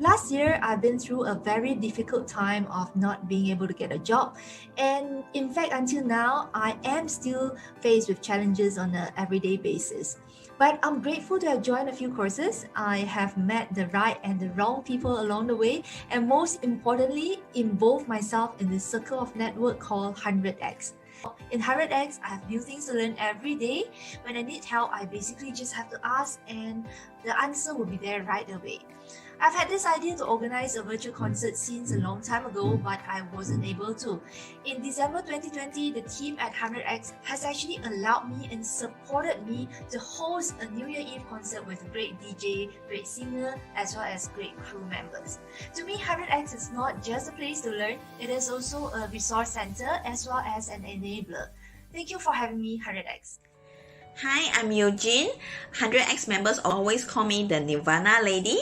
Last year, I've been through a very difficult time of not being able to get a job. And in fact, until now, I am still faced with challenges on an everyday basis. But I'm grateful to have joined a few courses. I have met the right and the wrong people along the way, and most importantly, involved myself in this circle of network called 100x. In 100x, I have new things to learn every day. When I need help, I basically just have to ask and the answer will be there right away. I've had this idea to organize a virtual concert since a long time ago, but I wasn't able to. In December 2020, the team at 100x has actually allowed me and supported me to host a New Year Eve concert with a great DJ, great singer, as well as great crew members. To me, 100x is not just a place to learn, it is also a resource center as well as an enabler. Thank you for having me, 100x. Hi, I'm Eugene. 100x members always call me the Nirvana lady.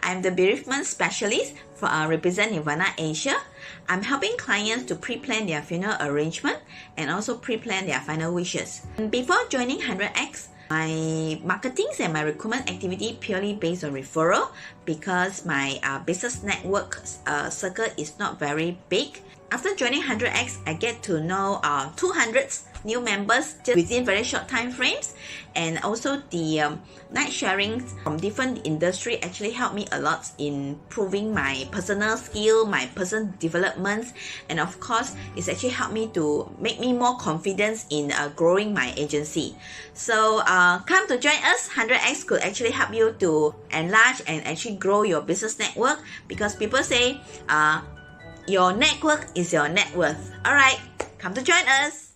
I'm the bereavement specialist for represent Nirvana Asia. I'm helping clients to pre-plan their funeral arrangement and also pre-plan their final wishes. Before joining 100x, my marketing and my recruitment activity purely based on referral because my business network circle is not very big. After joining 100x, I get to know 200 new members just within very short time frames, and also the night sharing from different industry actually helped me a lot in improving my personal skill, my personal developments, and of course it's actually helped me to make me more confident in growing my agency. So come to join us. 100x could actually help you to enlarge and actually grow your business network, because people say your network is your net worth. Alright, come to join us.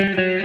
Bye.